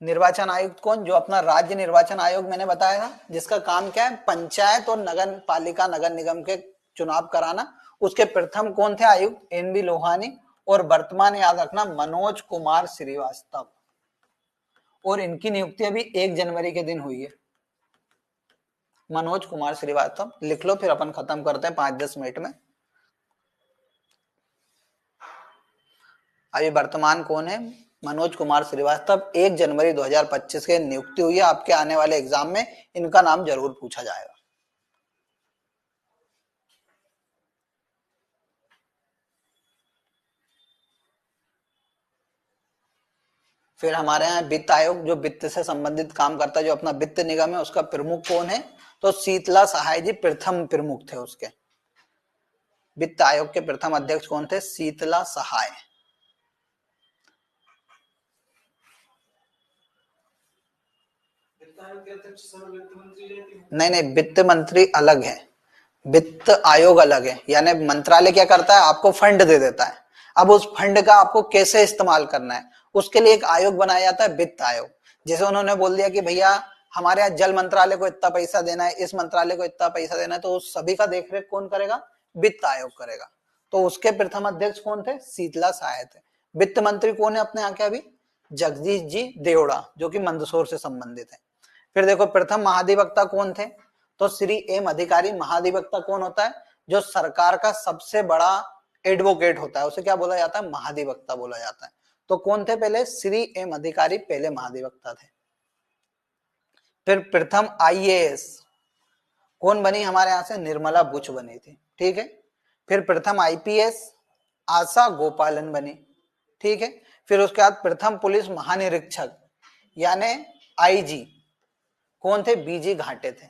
निर्वाचन आयुक्त कौन? जो अपना राज्य निर्वाचन आयोग मैंने बताया था, जिसका काम क्या है? पंचायत और नगर पालिका नगर निगम के चुनाव कराना। उसके प्रथम कौन थे आयुक्त? एन.बी. लोहानी। और वर्तमान याद रखना मनोज कुमार श्रीवास्तव। और इनकी नियुक्ति अभी 1 जनवरी के दिन हुई है। मनोज कुमार श्रीवास्तव लिख लो, फिर अपन खत्म करते हैं 5-10 मिनट में। अभी वर्तमान कौन है? मनोज कुमार श्रीवास्तव। 1 जनवरी 2025 के नियुक्ति हुई है। आपके आने वाले एग्जाम में इनका नाम जरूर पूछा जाएगा। फिर हमारे यहाँ वित्त आयोग, जो वित्त से संबंधित काम करता है, जो अपना वित्त निगम है, उसका प्रमुख कौन है? तो शीतला सहाय जी प्रथम प्रमुख थे उसके। वित्त आयोग के प्रथम अध्यक्ष कौन थे? शीतला सहाय। नहीं नहीं, वित्त मंत्री अलग है, वित्त आयोग अलग है। यानी मंत्रालय क्या करता है? आपको फंड दे देता है। अब उस फंड का आपको कैसे इस्तेमाल करना है, उसके लिए एक आयोग बनाया जाता है, वित्त आयोग। जैसे उन्होंने बोल दिया कि भैया हमारे यहाँ जल मंत्रालय को इतना पैसा देना है, इस मंत्रालय को इतना पैसा देना है, तो उस सभी का देखरेख कौन करेगा? वित्त आयोग करेगा। तो उसके प्रथम अध्यक्ष कौन थे? शीतला सहाय थे। वित्त मंत्री कौन है अपने यहाँ के? अभी जगदीश जी देवड़ा, जो कि मंदसौर से संबंधित है। फिर देखो प्रथम महाधिवक्ता कौन थे? तो श्री एम अधिकारी। महाधिवक्ता कौन होता है? जो सरकार का सबसे बड़ा एडवोकेट होता है, उसे क्या बोला जाता है? महाधिवक्ता बोला जाता है। तो कौन थे पहले? श्री एम अधिकारी पहले महाधिवक्ता थे। फिर प्रथम आईएएस कौन बनी हमारे यहां से? निर्मला बुच बनी थी। ठीक है। फिर प्रथम आईपीएस आशा गोपालन बनी। ठीक है। फिर उसके बाद प्रथम पुलिस महानिरीक्षक यानी आईजी कौन थे? बीजी घाटे थे।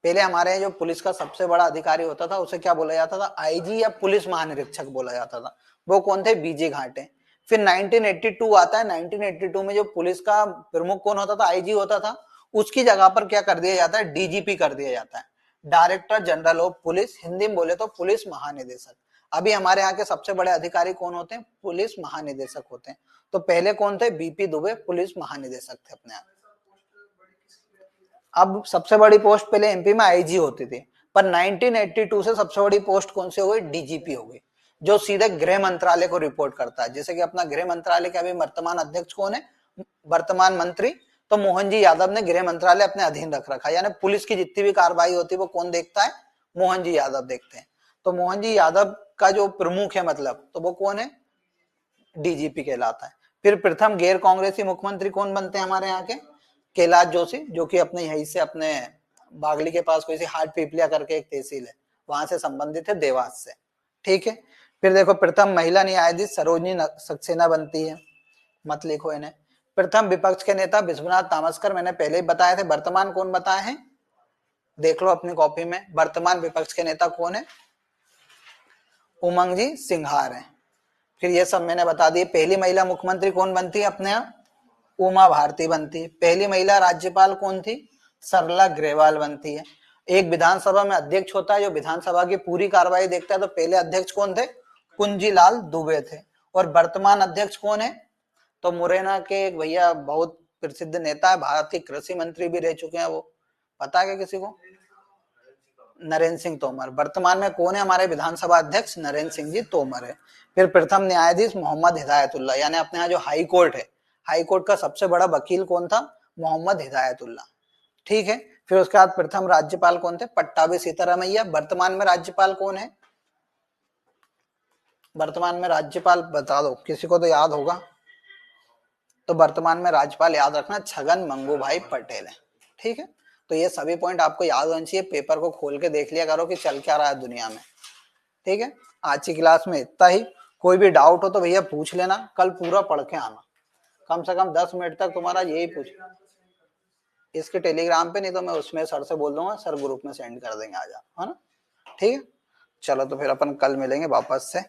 पहले हमारे यहाँ जो पुलिस का सबसे बड़ा अधिकारी होता था उसे क्या बोला जाता था? आईजी या पुलिस महानिरीक्षक बोला जाता था। वो कौन थे? बीजी घाटे। फिर 1982 आता है। 1982 में जो पुलिस का प्रमुख कौन होता था? आईजी होता था। उसकी जगह पर क्या कर दिया जाता है? डीजीपी कर दिया जाता है, director general of police. Hindi में बोले तो पुलिस महानिदेशक। अभी हमारे यहाँ के सबसे बड़े अधिकारी कौन होते हैं? पुलिस महानिदेशक होते हैं। तो पहले कौन थे? बीपी दुबे पुलिस महानिदेशक थे अपने यहाँ। अब सबसे बड़ी पोस्ट पहले एमपी में आईजी होती थी, पर 1982 से सबसे बड़ी पोस्ट कौन सी हो गई? डीजीपी हो गई, जो सीधे गृह मंत्रालय को रिपोर्ट करता है। जैसे कि अपना गृह मंत्रालय के अभी वर्तमान अध्यक्ष कौन है? वर्तमान मंत्री तो मोहन जी यादव ने गृह मंत्रालय अपने अधीन रख रखा है। यानी पुलिस की जितनी भी कार्रवाई होती है वो कौन देखता है? मोहन जी यादव देखते हैं। तो मोहन जी यादव का जो प्रमुख है मतलब, तो वो कौन है? डीजीपी कहलाता है। फिर प्रथम गैर कांग्रेसी मुख्यमंत्री कौन बनते हैं हमारे यहाँ के? कैलाश जोशी, जो कि अपने यहीं से अपने बागली के पास कोई सी हाट पीपलिया करके एक तहसील है, वहां से संबंधित है, देवास से। ठीक है। फिर देखो प्रथम महिला न्यायाधीश सरोजनी सक्सेना बनती है, मत लिखो इन्हें। प्रथम विपक्ष के नेता विश्वनाथ तामस्कर, मैंने पहले ही बताए थे। वर्तमान कौन बताए हैं? देख लो अपनी कॉपी में, वर्तमान विपक्ष के नेता कौन है? उमंग जी सिंघार है। फिर ये सब मैंने बता दिए। पहली महिला मुख्यमंत्री कौन बनती है अपने यहाँ? उमा भारती बनती है। पहली महिला राज्यपाल कौन थी? सरला ग्रेवाल बनती है। एक विधानसभा में अध्यक्ष होता है जो विधानसभा की पूरी कार्रवाई देखता है, तो पहले अध्यक्ष कौन थे? कुंजीलाल दुबे थे। और वर्तमान अध्यक्ष कौन है? तो मुरैना के एक भैया बहुत प्रसिद्ध नेता है, भारत के कृषि मंत्री भी रह चुके हैं, वो पता है क्या किसी को? नरेंद्र सिंह तोमर। वर्तमान में कौन है हमारे विधानसभा अध्यक्ष? नरेंद्र सिंह जी तोमर है। फिर प्रथम न्यायाधीश मोहम्मद हिदायतुल्लाह, यानी अपने यहाँ जो हाई कोर्ट है, हाई कोर्ट का सबसे बड़ा वकील कौन था? मोहम्मद हिदायतुल्लाह। ठीक है। फिर उसके बाद प्रथम राज्यपाल कौन थे? पट्टाभी सीतारामैया। वर्तमान में राज्यपाल कौन है? वर्तमान में राज्यपाल बता दो, किसी को तो याद होगा। तो वर्तमान में राज्यपाल याद रखना छगन मंगूभाई पटेल है। ठीक है। तो ये सभी पॉइंट आपको याद होने चाहिए, पेपर को खोल के देख लिया करो कि चल क्या रहा है दुनिया में। ठीक है। आज की क्लास में इतना ही। कोई भी डाउट हो तो भैया पूछ लेना, कल पूरा पढ़ के आना, कम से कम 10 मिनट तक तुम्हारा यही पूछ। इसके टेलीग्राम पे, नहीं तो मैं उसमें सर से बोल दूंगा, सर ग्रुप में सेंड कर देंगे, आ जा, है ना। ठीक है। चलो तो फिर अपन कल मिलेंगे वापस से।